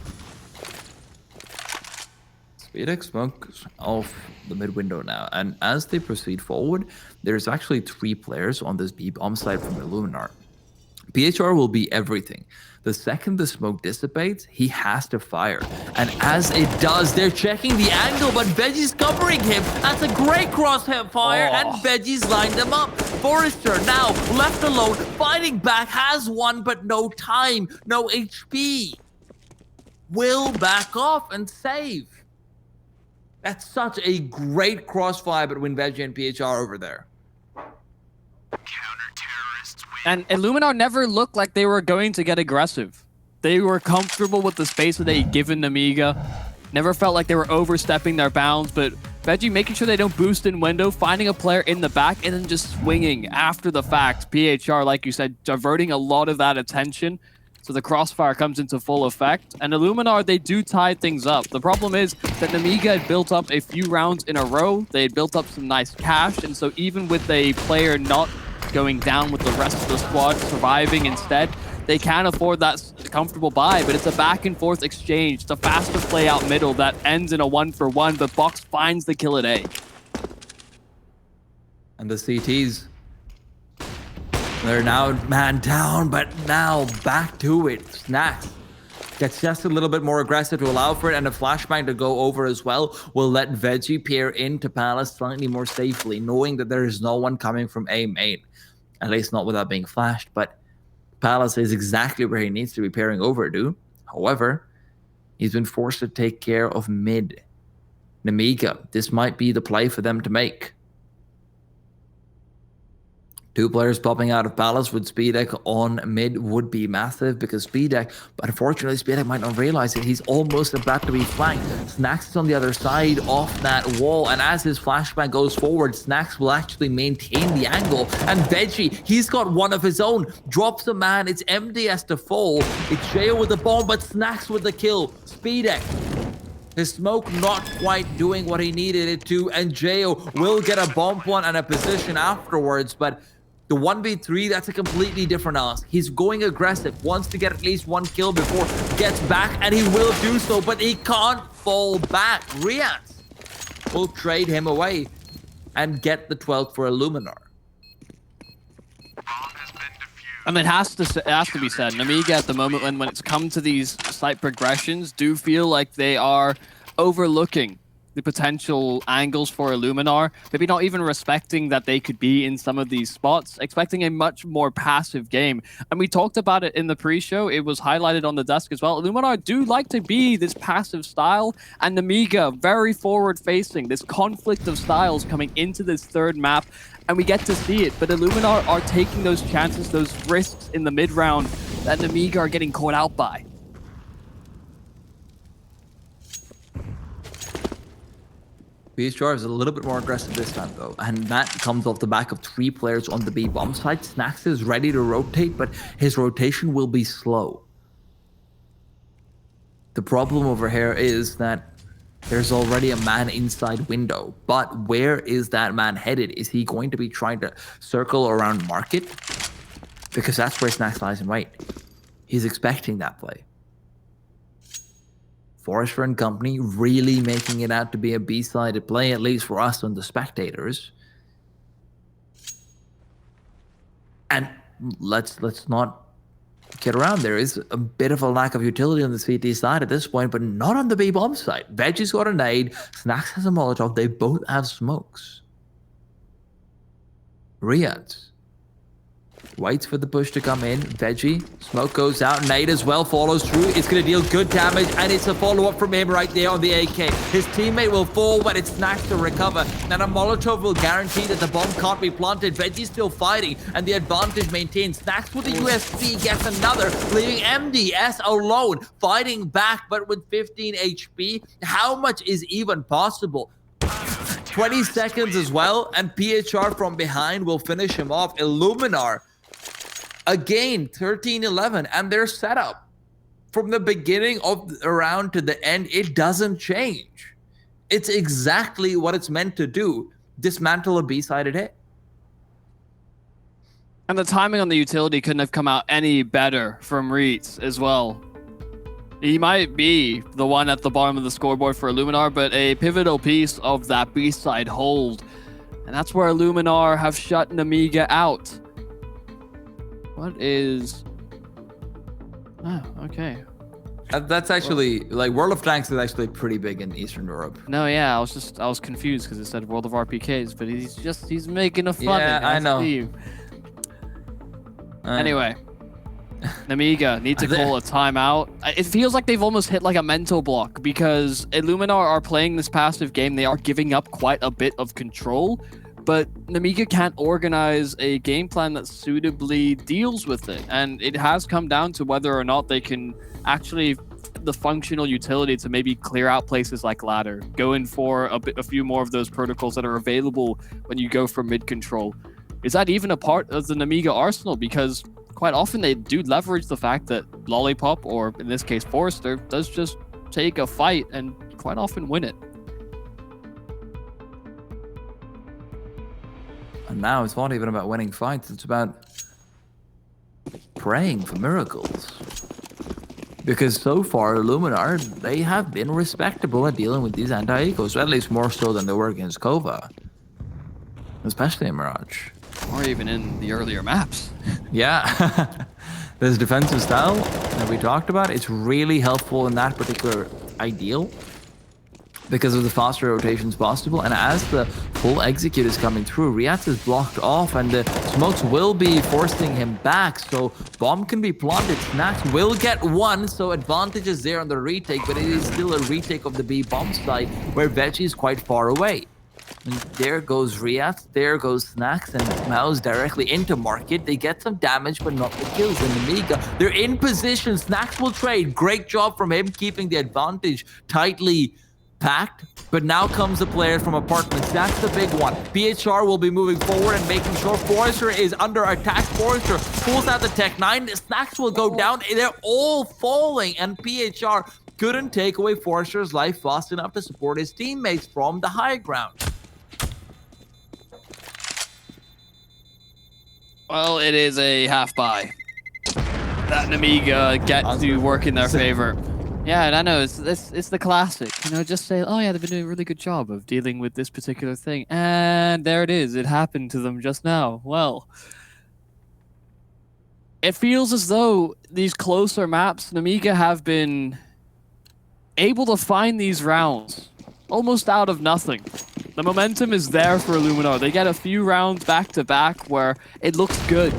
Speedex smokes off the mid window now, and as they proceed forward, there's actually 3 players on this B bomb side from Illuminar. PHR will be everything. The second the smoke dissipates, he has to fire. And as it does, they're checking the angle, but Veggie's covering him. That's a great crosshair fire, and Veggie's lined him up. Forrester now left alone, fighting back, has one, but no time, no HP. Will back off and save. That's such a great crossfire between Veggie and PHR over there. And Illuminar never looked like they were going to get aggressive. They were comfortable with the space that they'd given Nemiga. Never felt like they were overstepping their bounds, but Veggie making sure they don't boost in window, finding a player in the back, and then just swinging after the fact. PHR, like you said, diverting a lot of that attention. So the crossfire comes into full effect. And Illuminar, they do tie things up. The problem is that Nemiga had built up a few rounds in a row. They had built up some nice cash. And so even with a player not going down with the rest of the squad, surviving instead, they can't afford that comfortable buy, but it's a back and forth exchange. It's a faster play out middle that ends in a 1-for-1, but Box finds the kill at A. And the CTs, they're now man down, but now back to it. Snacks gets just a little bit more aggressive to allow for it, and a flashbang to go over as well will let Veggie peer into Palace slightly more safely, knowing that there is no one coming from A main. At least not without being flashed, but Palace is exactly where he needs to be peering over to. However, he's been forced to take care of mid. Nemiga, this might be the play for them to make. 2 players popping out of Palace with Speedek on mid would be massive because Speedek, but unfortunately Speedek might not realize it. He's almost about to be flanked. Snacks is on the other side off that wall, and as his flashbang goes forward, Snacks will actually maintain the angle. And Veggie, he's got one of his own. Drops a man, it's empty as to fall. It's Jayo with the bomb, but Snacks with the kill. Speedek, his smoke not quite doing what he needed it to, and Jayo will get a bomb plant and a position afterwards, but the 1v3, that's a completely different ask. He's going aggressive, wants to get at least 1 kill before he gets back, and he will do so, but he can't fall back. Riaz will trade him away and get the 12th for Illuminar. I mean, it has to be said, Nemiga at the moment, when it's come to these slight progressions, do feel like they are overlooking the potential angles for Illuminar, maybe not even respecting that they could be in some of these spots, expecting a much more passive game. And we talked about it in the pre-show, it was highlighted on the desk as well. Illuminar do like to be this passive style, and Nemiga very forward-facing, this conflict of styles coming into this third map, and we get to see it. But Illuminar are taking those chances, those risks in the mid-round that Nemiga are getting caught out by. PHR is a little bit more aggressive this time though, and that comes off the back of 3 players on the B bomb side. Snacks is ready to rotate, but his rotation will be slow. The problem over here is that there's already a man inside window, but where is that man headed? Is he going to be trying to circle around market? Because that's where Snacks lies in wait. He's expecting that play. Forrester and company really making it out to be a B-sided play, at least for us and the spectators. And let's not get around. There is a bit of a lack of utility on the CT side at this point, but not on the B-bomb side. Veggie's got a nade, Snacks has a Molotov, they both have smokes. Riyadh Waits for the push to come in. Veggie. Smoke goes out. Nade as well follows through. It's going to deal good damage, and it's a follow-up from him right there on the AK. His teammate will fall, but it's Snacks to recover. And a Molotov will guarantee that the bomb can't be planted. Veggie's still fighting, and the advantage maintained. Snacks with the USP gets another, leaving MDS alone, fighting back, but with 15 HP. How much is even possible? 20 seconds as well, and PHR from behind will finish him off. Illuminar, again, 13-11, and their setup from the beginning of the round to the end, it doesn't change. It's exactly what it's meant to do. Dismantle a B-sided hit. And the timing on the utility couldn't have come out any better from Reitz as well. He might be the one at the bottom of the scoreboard for Illuminar, but a pivotal piece of that B-side hold. And that's where Illuminar have shut Nemiga out. What is... Oh, okay. That's actually, like, World of Tanks is actually pretty big in Eastern Europe. No, yeah, I was confused because it said World of RPKs, but he's making a fun. Yeah, I know. Anyway. Nemiga need to call a timeout. It feels like they've almost hit like a mental block because Illuminar are playing this passive game. They are giving up quite a bit of control, but Nemiga can't organize a game plan that suitably deals with it. And it has come down to whether or not they can actually the functional utility to maybe clear out places like ladder, go in for a few more of those protocols that are available when you go for mid control. Is that even a part of the Nemiga arsenal? Because quite often they do leverage the fact that Lollipop, or in this case Forrester, does just take a fight and quite often win it. And now it's not even about winning fights, it's about praying for miracles. Because so far, Illuminar, they have been respectable at dealing with these anti-ecos, at least more so than they were against Kova. Especially in Mirage. Or even in the earlier maps. Yeah. This defensive style that we talked about, it's really helpful in that particular ideal because of the faster rotations possible. And as the full execute is coming through, Riaz is blocked off and the smokes will be forcing him back. So bomb can be planted. Snacks will get one, so advantage is there on the retake, but it is still a retake of the B bomb site where Veggie is quite far away. And there goes Riaz, there goes Snacks, and Mouse directly into market. They get some damage, but not the kills. And Nemiga, they're in position. Snacks will trade. Great job from him, keeping the advantage tightly packed. But now comes the player from Apartments. That's the big one. PHR will be moving forward and making sure Forrester is under attack. Forrester pulls out the Tech 9. Snacks will go down. They're all falling, and PHR couldn't take away Forrester's life fast enough to support his teammates from the high ground. Well, it is a half buy. That Nemiga get to work in their favor. Yeah, and I know, it's the classic. You know, just say, oh yeah, they've been doing a really good job of dealing with this particular thing. And there it is. It happened to them just now. Well, it feels as though these closer maps, Nemiga have been able to find these rounds almost out of nothing. The momentum is there for Illuminar. They get a few rounds back to back where it looks good.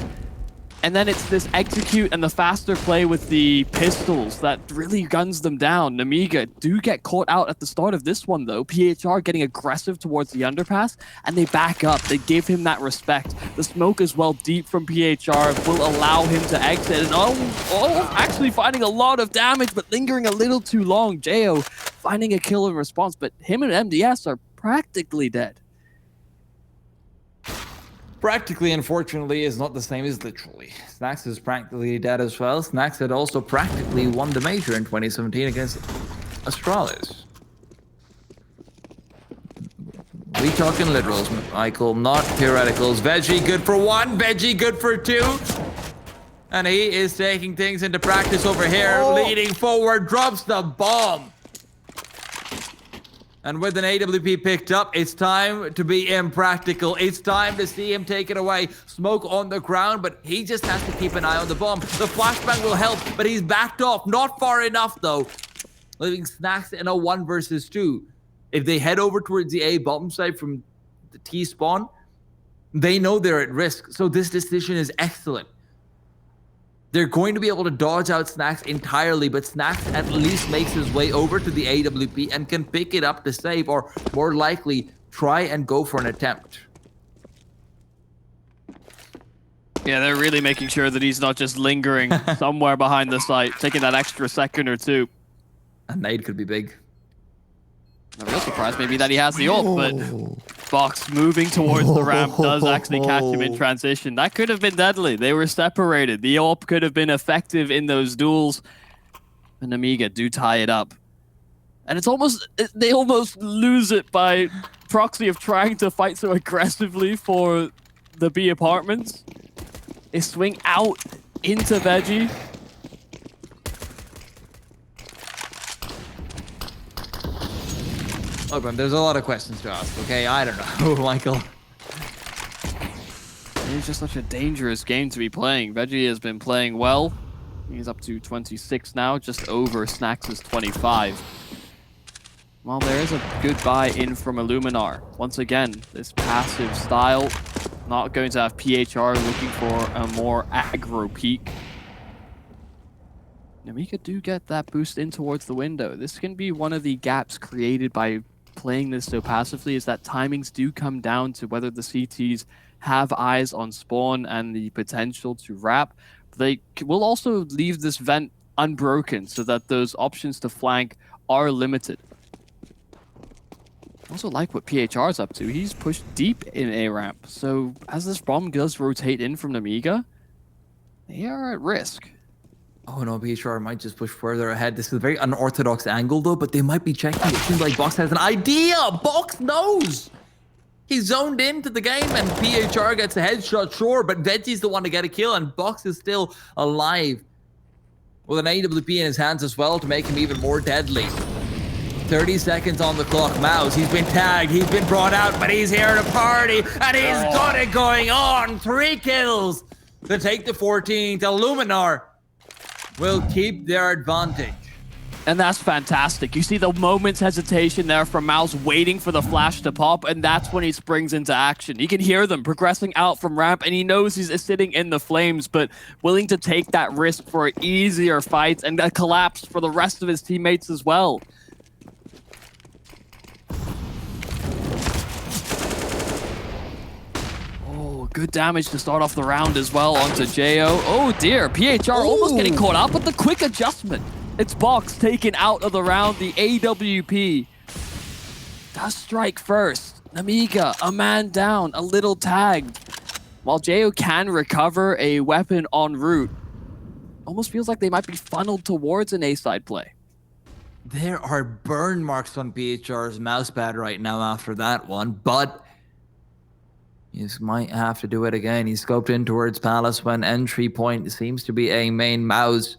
And then it's this execute and the faster play with the pistols that really guns them down. Nemiga do get caught out at the start of this one, though. PHR getting aggressive towards the underpass, and they back up. They give him that respect. The smoke as well deep from PHR will allow him to exit. And actually finding a lot of damage, but lingering a little too long. Jo finding a kill in response, but him and MDS are practically dead. Practically, unfortunately, is not the same as literally. Snacks is practically dead as well. Snacks had also practically won the major in 2017 against Astralis. We talking literals, Michael, not theoreticals. Veggie good for one, Veggie good for two. And he is taking things into practice over here, leading forward, drops the bomb. And with an AWP picked up, it's time to be impractical. It's time to see him take it away. Smoke on the ground, but he just has to keep an eye on the bomb. The flashbang will help, but he's backed off. Not far enough, though. Leaving Snacks in a 1 versus 2. If they head over towards the A bomb site from the T spawn, They know they're at risk, so this decision is excellent. They're going to be able to dodge out Snacks entirely, but Snacks at least makes his way over to the AWP and can pick it up to save, or more likely, try and go for an attempt. Yeah, they're really making sure that he's not just lingering somewhere behind the site, taking that extra second or two. A nade could be big. I'm real surprised maybe that he has the ult, but Box moving towards the ramp does actually catch him in transition. That could have been deadly. They were separated. The ult could have been effective in those duels. And Nemiga do tie it up. And it's almost, they almost lose it by proxy of trying to fight so aggressively for the B apartments. They swing out into Veggie. Look, man, there's a lot of questions to ask, okay? I don't know, Michael. It's just such a dangerous game to be playing. Veggie has been playing well. He's up to 26 now, just over Snacks' 25. Well, there is a good buy in from Illuminar. Once again, this passive style, not going to have PHR looking for a more aggro peak. Nemiga do get that boost in towards the window. This can be one of the gaps created by playing this so passively, is that timings do come down to whether the CTs have eyes on spawn and the potential to wrap. They will also leave this vent unbroken so that those options to flank are limited. I also like what PHR is up to. He's pushed deep in A ramp. So as this bomb does rotate in from Nemiga, they are at risk. Oh no, PHR might just push further ahead. This is a very unorthodox angle though, but they might be checking. It seems like Box has an idea. Box knows. He's zoned into the game and PHR gets a headshot, sure, but Veggie's the one to get a kill and Box is still alive. With an AWP in his hands as well to make him even more deadly. 30 seconds on the clock. Mouse, he's been tagged, he's been brought out, but he's here to party and he's got it going on. 3 kills to take the 14th. Illuminar will keep their advantage. And that's fantastic. You see the moment's hesitation there from Mouse waiting for the flash to pop, and that's when he springs into action. You can hear them progressing out from ramp, and he knows he's sitting in the flames, but willing to take that risk for easier fights and a collapse for the rest of his teammates as well. Good damage to start off the round as well onto Jo. Oh dear, PHR almost getting caught up with the quick adjustment. It's Box taken out of the round. The AWP does strike first. Nemiga, a man down, a little tagged. While Jo can recover a weapon en route, almost feels like they might be funneled towards an A-side play. There are burn marks on PHR's mousepad right now after that one, but he might have to do it again. He scoped in towards Palace when entry point seems to be a main mouse.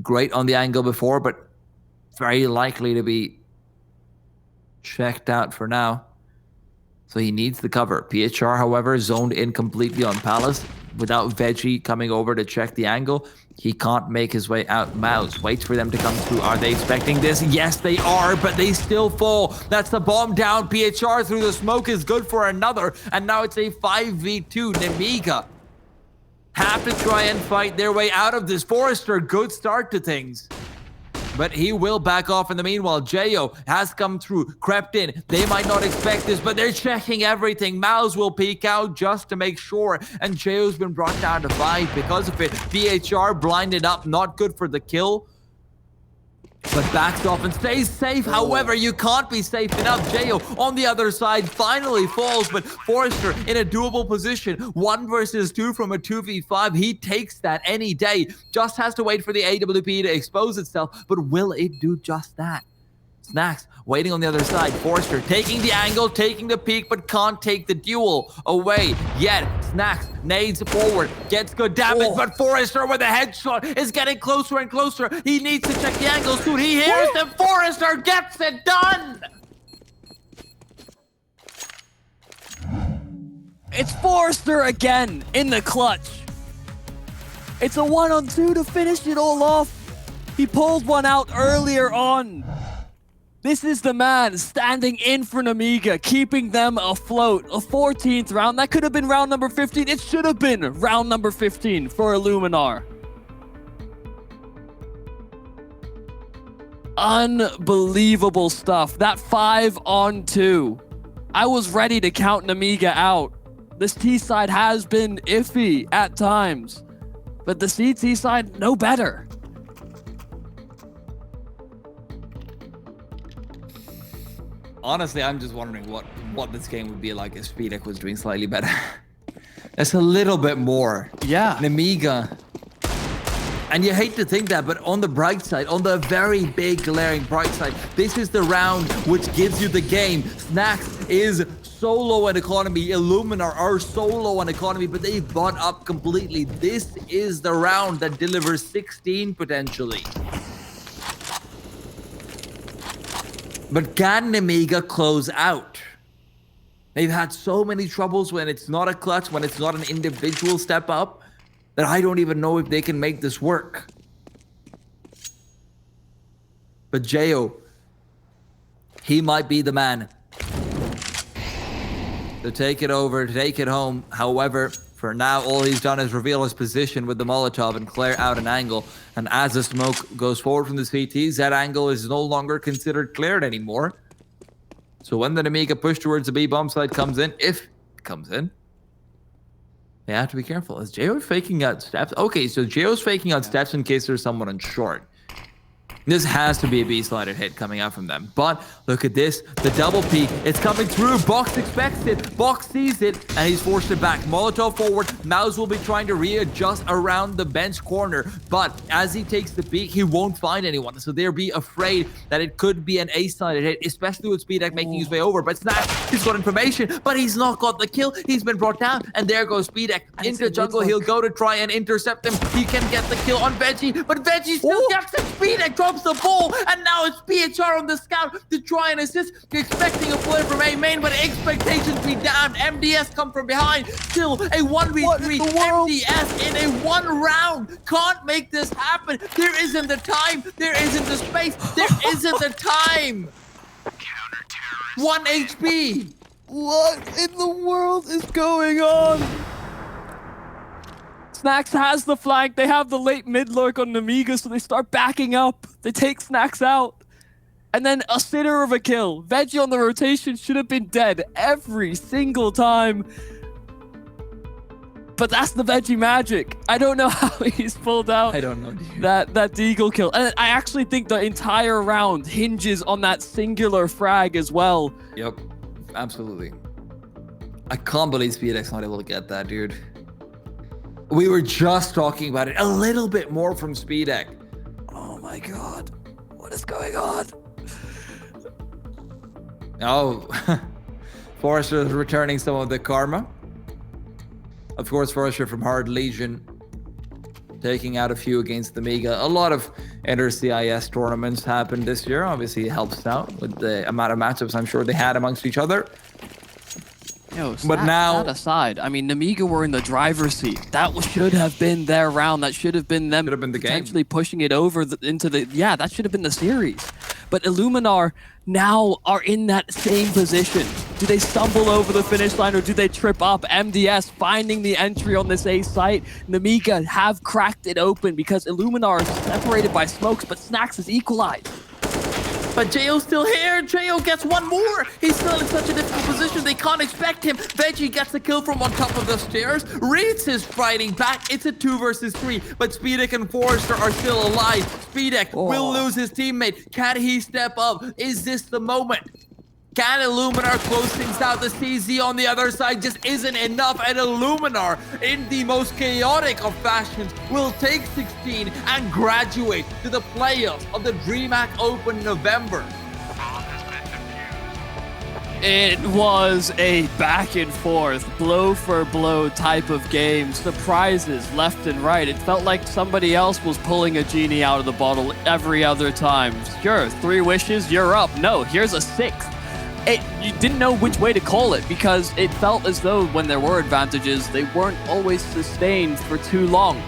Great on the angle before, but very likely to be checked out for now. So he needs the cover. PHR, however, zoned in completely on Palace. Without Veggie coming over to check the angle, he can't make his way out. Mouse waits for them to come through. Are they expecting this? Yes, they are, but they still fall. That's the bomb down. PHR through the smoke is good for another. And now it's a 5v2. Nemiga have to try and fight their way out of this. Forrester, good start to things. But he will back off in the meanwhile. Jo has come through, crept in. They might not expect this, but they're checking everything. Mouse will peek out just to make sure. And Jo's been brought down to 5 because of it. PHR blinded up, not good for the kill. But backs off and stays safe. However, you can't be safe enough. Jo on the other side finally falls, but Forrester in a doable position. 1 versus 2 from a 2v5. He takes that any day. Just has to wait for the AWP to expose itself, but will it do just that? Snacks waiting on the other side. Forrester taking the angle, taking the peek, but can't take the duel away yet. Snacks nades forward, gets good damage, but Forrester with a headshot is getting closer and closer. He needs to check the angle soon. He hears them. Forrester gets it done. It's Forrester again in the clutch. It's a 1-on-2 to finish it all off. He pulled one out earlier on. This is the man standing in for Nemiga, keeping them afloat. A 14th round. That could have been round number 15. It should have been round number 15 for Illuminar. Unbelievable stuff. That 5-on-2. I was ready to count Nemiga out. This T side has been iffy at times, but the CT side, no better. Honestly, I'm just wondering what this game would be like if Speedek was doing slightly better. That's a little bit more. Yeah. Nemiga. And you hate to think that, but on the bright side, on the very big glaring bright side, this is the round which gives you the game. Snax is so low on economy. Illuminar are so low on economy, but they've bought up completely. This is the round that delivers 16 potentially. But can Nemiga close out? They've had so many troubles when it's not a clutch, when it's not an individual step up, that I don't even know if they can make this work. But Jayo, he might be the man to take it over, to take it home. However, for now, all he's done is reveal his position with the Molotov and clear out an angle. And as the smoke goes forward from the CTs, that angle is no longer considered cleared anymore. So when the Nemiga push towards the B bomb side comes in, if it comes in, they have to be careful. Is Jayo faking out steps? Okay, so Jayo's faking out steps in case there's someone on short. This has to be a B-slided hit coming out from them. But look at this, the double P, it's coming through. Box expects it, Box sees it, and he's forced it back. Molotov forward, Mouse will be trying to readjust around the bench corner. But as he takes the peek, he won't find anyone. So they'll be afraid that it could be an A-sided hit, especially with Speedek making his way over. But Snack, he's got information, but he's not got the kill. He's been brought down, and there goes Speedek into jungle. He'll go to try and intercept him. He can get the kill on Veggie, but Veggie still gets it. Speedek drops the ball, and now it's PHR on the scout to try and assist. Expecting a play from A main, but expectations be damned. MDS come from behind. Still a 1v3. MDS in a one round can't make this happen. There isn't the time. There isn't the space. There isn't the time. 1 HP. What in the world is going on? Snax has the flank. They have the late mid lurk on Nemiga, so they start backing up. They take Snax out. And then a sitter of a kill. Veggie on the rotation should have been dead every single time. But that's the Veggie magic. I don't know how he's pulled out I don't know, dude. that Deagle kill. And I actually think the entire round hinges on that singular frag as well. Yep, absolutely. I can't believe Speedek's not able to get that, dude. We were just talking about it a little bit more from Speedek. Oh my god. What is going on? Oh, Forrester is returning some of the karma. Of course, Forrester from Hard Legion taking out a few against the Nemiga. A lot of inter-CIS tournaments happened this year. Obviously, it helps out with the amount of matchups I'm sure they had amongst each other. Yo, But now- that aside, I mean, Nemiga were in the driver's seat. That should have been their round. That should have been them Should have been the game. potentially pushing it over into the... Yeah, that should have been the series. But Illuminar now are in that same position. Do they stumble over the finish line or do they trip up? MDS finding the entry on this A site. Nemiga have cracked it open because Illuminar is separated by smokes, but Snax is equalized. But Jayo's still here. Jayo gets one more. He's still in such a difficult position. They can't expect him. Veggie gets the kill from on top of the stairs. Reeds is fighting back. It's a 2 versus 3. But Speedek and Forrester are still alive. Speedek will lose his teammate. Can he step up? Is this the moment? Can Illuminar close things out? The CZ on the other side just isn't enough. And Illuminar, in the most chaotic of fashions, will take 16 and graduate to the playoffs of the DreamHack Open November. It was a back and forth, blow for blow type of game. Surprises left and right. It felt like somebody else was pulling a genie out of the bottle every other time. Sure, 3 wishes, you're up. No, here's a 6th. You didn't know which way to call it because it felt as though when there were advantages, they weren't always sustained for too long.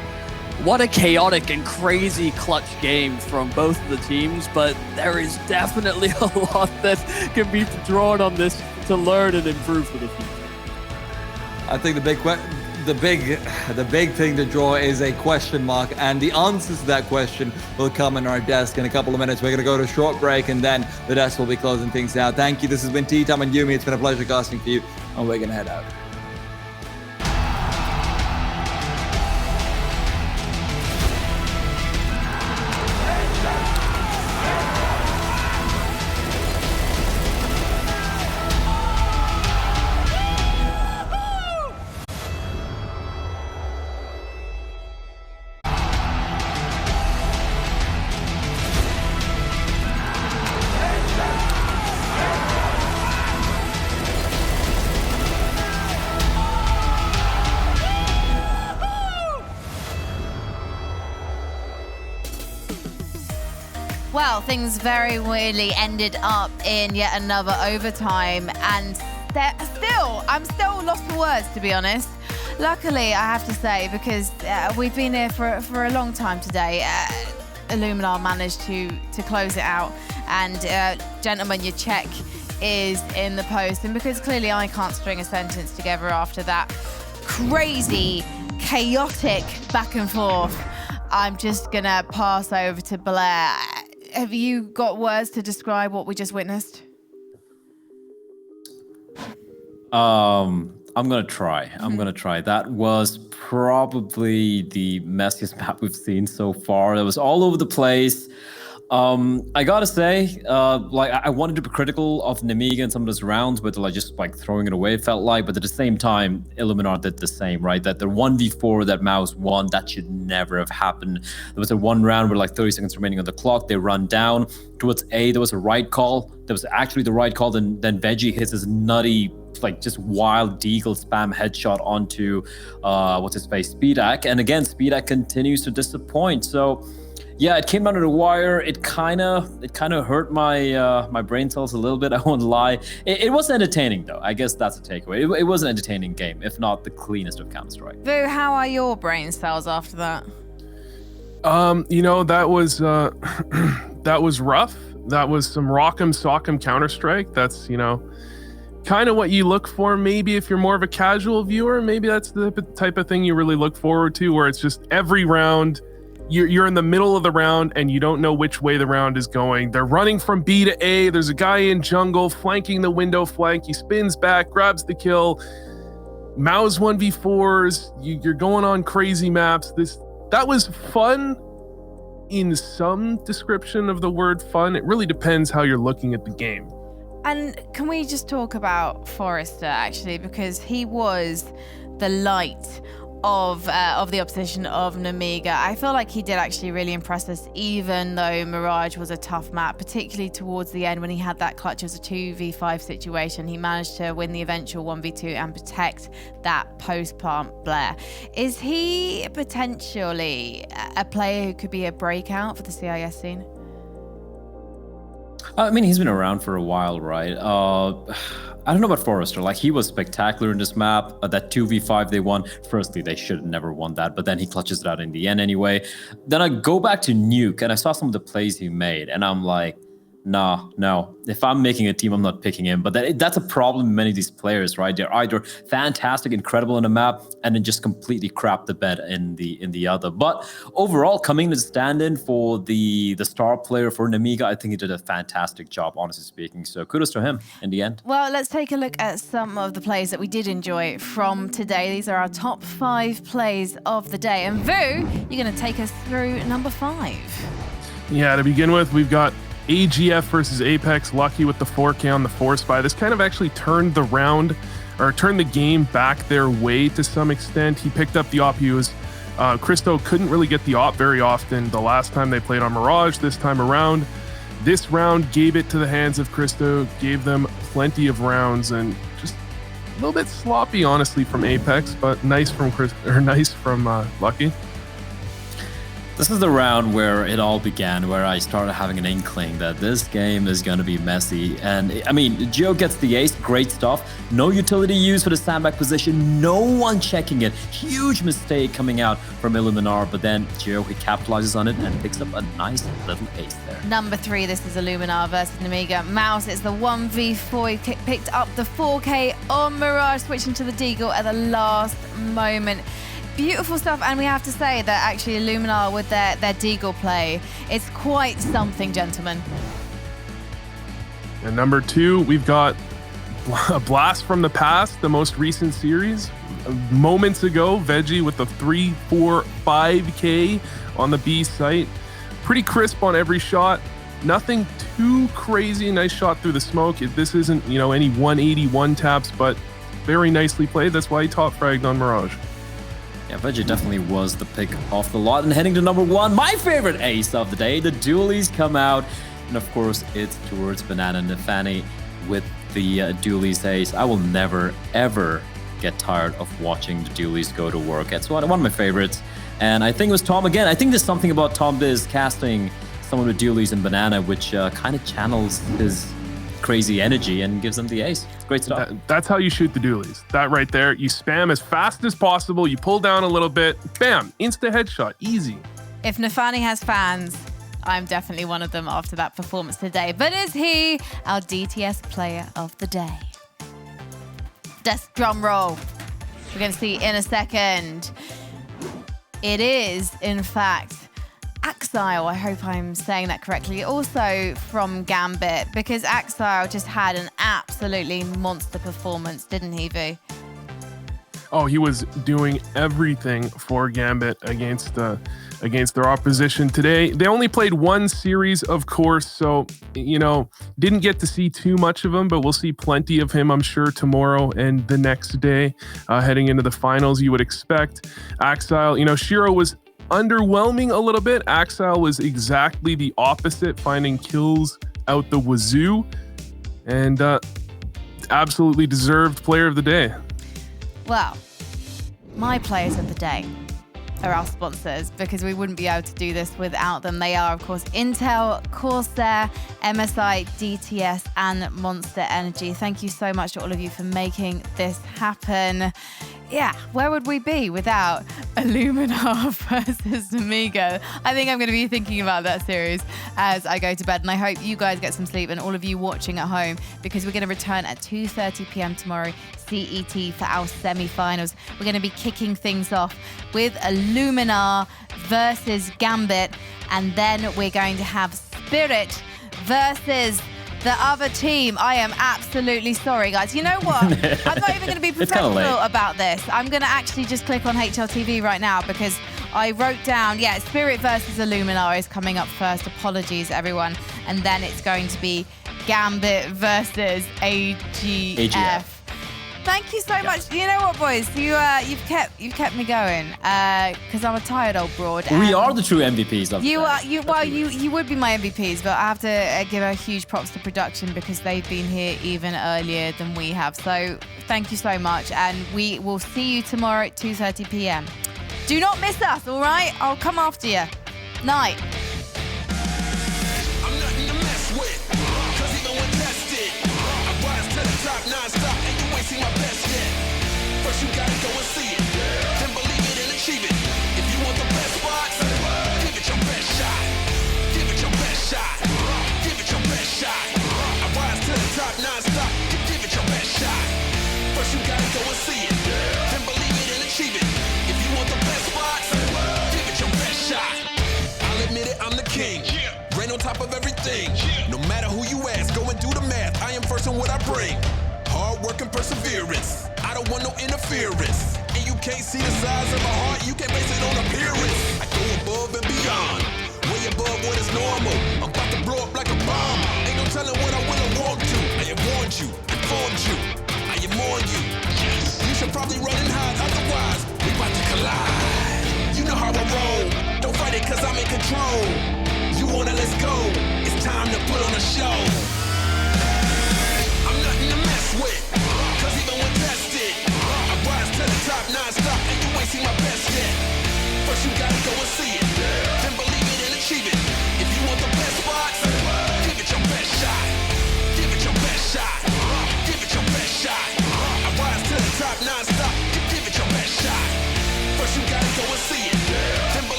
What a chaotic and crazy clutch game from both of the teams, but there is definitely a lot that can be drawn on this to learn and improve for the future. I think the big thing to draw is a question mark, and the answers to that question will come in our desk in a couple of minutes. We're going to go to a short break, and then the desk will be closing things out. Thank you. This has been Tea Time and Yumi. It's been a pleasure casting for you, and we're going to head out. Well, things very weirdly ended up in yet another overtime, and I'm still lost for words, to be honest. Luckily, I have to say, because we've been here for a long time today, Illuminar managed to close it out, and gentlemen, your check is in the post, and because clearly I can't string a sentence together after that crazy, chaotic back and forth, I'm just gonna pass over to Blair. Have you got words to describe what we just witnessed? I'm gonna try. That was probably the messiest map we've seen so far. It was all over the place. I gotta say, I wanted to be critical of Nemiga and some of those rounds, but just throwing it away, it felt like. But at the same time, Illuminar did the same, right? That the 1v4 that Mouse won, that should never have happened. There was a one round with 30 seconds remaining on the clock. They run down towards A. There was a right call. That was actually the right call. Then Veggie hits his nutty, just wild deagle spam headshot onto what's his face, Speedak. And again, Speedak continues to disappoint. So. Yeah, it came down to the wire. It kind of hurt my brain cells a little bit. I won't lie. It was entertaining though. I guess that's the takeaway. It was an entertaining game, if not the cleanest of Counter-Strike. Vu, how are your brain cells after that? That was that was rough. That was some rock'em sock'em Counter-Strike. That's kind of what you look for. Maybe if you're more of a casual viewer, maybe that's the type of thing you really look forward to, where it's just every round. You're in the middle of the round and you don't know which way the round is going. They're running from B to A. There's a guy in jungle flanking the window flank. He spins back, grabs the kill. Mao's 1v4s. You're going on crazy maps. That was fun in some description of the word fun. It really depends how you're looking at the game. And can we just talk about Forrester, actually, because he was the light of the opposition of Nemiga. I feel like he did actually really impress us, even though Mirage was a tough map, particularly towards the end when he had that clutch. It was a 2v5 situation. He managed to win the eventual 1v2 and protect that post-plant Blair. Is he potentially a player who could be a breakout for the CIS scene? I mean, he's been around for a while, right? I don't know about Forrester. He was spectacular in this map. That 2v5 they won. Firstly, they should have never won that, but then he clutches it out in the end anyway. Then I go back to Nuke, and I saw some of the plays he made, and I'm like, no. If I'm making a team, I'm not picking him. But that's a problem with many of these players, right? They're either fantastic, incredible in a map, and then just completely crap the bed in the other. But overall, coming to stand-in for the star player for Nemiga, I think he did a fantastic job, honestly speaking. So kudos to him in the end. Well, let's take a look at some of the plays that we did enjoy from today. These are our top 5 plays of the day. And Vu, you're going to take us through number 5. Yeah, to begin with, we've got AGF versus Apex, Lucky with the 4K on the force buy. This kind of actually turned the game back their way to some extent. He picked up the op. Christo couldn't really get the op very often the last time they played on Mirage. This time around, this round gave it to the hands of Christo, gave them plenty of rounds, and just a little bit sloppy, honestly, from Apex, but nice from Lucky. This is the round where it all began, where I started having an inkling that this game is going to be messy. And I mean, Gio gets the ace, great stuff. No utility used for the sandbag position, no one checking it. Huge mistake coming out from Illuminar, but then Gio, he capitalizes on it and picks up a nice little ace there. Number 3, this is Illuminar versus Nemiga. Mouse, it's the 1v4. He picked up the 4K on Mirage, switching to the Deagle at the last moment. Beautiful stuff, and we have to say that actually Illuminar with their Deagle play, it's quite something, gentlemen. And number 2, we've got a blast from the past, the most recent series. Moments ago, Veggie with the 3, 4, 5K on the B site. Pretty crisp on every shot. Nothing too crazy. Nice shot through the smoke. This isn't, any 181 taps, but very nicely played. That's why he top fragged on Mirage. Yeah, Veggie definitely was the pick off the lot. And heading to number 1, my favorite ace of the day. The dualies come out. And of course, it's towards Banana Nefani with the dualies ace. I will never, ever get tired of watching the dualies go to work. It's one of my favorites. And I think it was Tom again. I think there's something about Tom Biz casting some of the dualies and Banana, which kind of channels his crazy energy and gives them the ace. It's great stuff. That's how you shoot the dualies. That right there. You spam as fast as possible. You pull down a little bit. Bam. Insta headshot. Easy. If Nefani has fans, I'm definitely one of them after that performance today. But is he our DTS player of the day? Death drum roll. We're going to see in a second. It is, in fact, Axile. I hope I'm saying that correctly. Also from Gambit, because Axile just had an absolutely monster performance, didn't he, V? Oh, he was doing everything for Gambit against their opposition today. They only played one series, of course, so, didn't get to see too much of him, but we'll see plenty of him, I'm sure, tomorrow and the next day, heading into the finals, you would expect. Axile, Shiro was underwhelming a little bit. Axile was exactly the opposite, finding kills out the wazoo, and absolutely deserved player of the day. Well, my players of the day are our sponsors, because we wouldn't be able to do this without them. They are, of course, Intel, Corsair, MSI, DTS, and Monster Energy. Thank you so much to all of you for making this happen. Yeah, where would we be without Illuminar versus Nemiga? I think I'm going to be thinking about that series as I go to bed, and I hope you guys get some sleep, and all of you watching at home, because we're going to return at 2:30 p.m. tomorrow CET for our semi-finals. We're going to be kicking things off with Illuminar versus Gambit, and then we're going to have Spirit versus the other team. I am absolutely sorry, guys. You know what? I'm not even going to be professional about this. I'm going to actually just click on HLTV right now, because I wrote down, Spirit versus Illuminar is coming up first. Apologies, everyone. And then it's going to be Gambit versus AGF. Thank you so much. You know what, boys? You've kept me going, because I'm a tired old broad. We are the true MVPs of you would be my MVPs, but I have to give a huge props to production, because they've been here even earlier than we have. So thank you so much, and we will see you tomorrow at 2:30 p.m. Do not miss us, all right? I'll come after you. Night. I'm nothing to mess with, 'cause even when tested, I rise to the top non-stop, and you ain't seen my best yet. First you gotta go and see it, then believe it and achieve it. If you want the best spots, give it your best shot. Give it your best shot. Give it your best shot. I rise to the top non-stop, give it your best shot. First you gotta go and see it, then believe it and achieve it. If you want the best spots, give it your best shot. I'll admit it, I'm the king. Rain on top of everything. No matter who you ask, go and do the math. I am first in what I bring. Hard work and perseverance. I don't want no interference. And you can't see the size of my heart, you can't base it on appearance. I go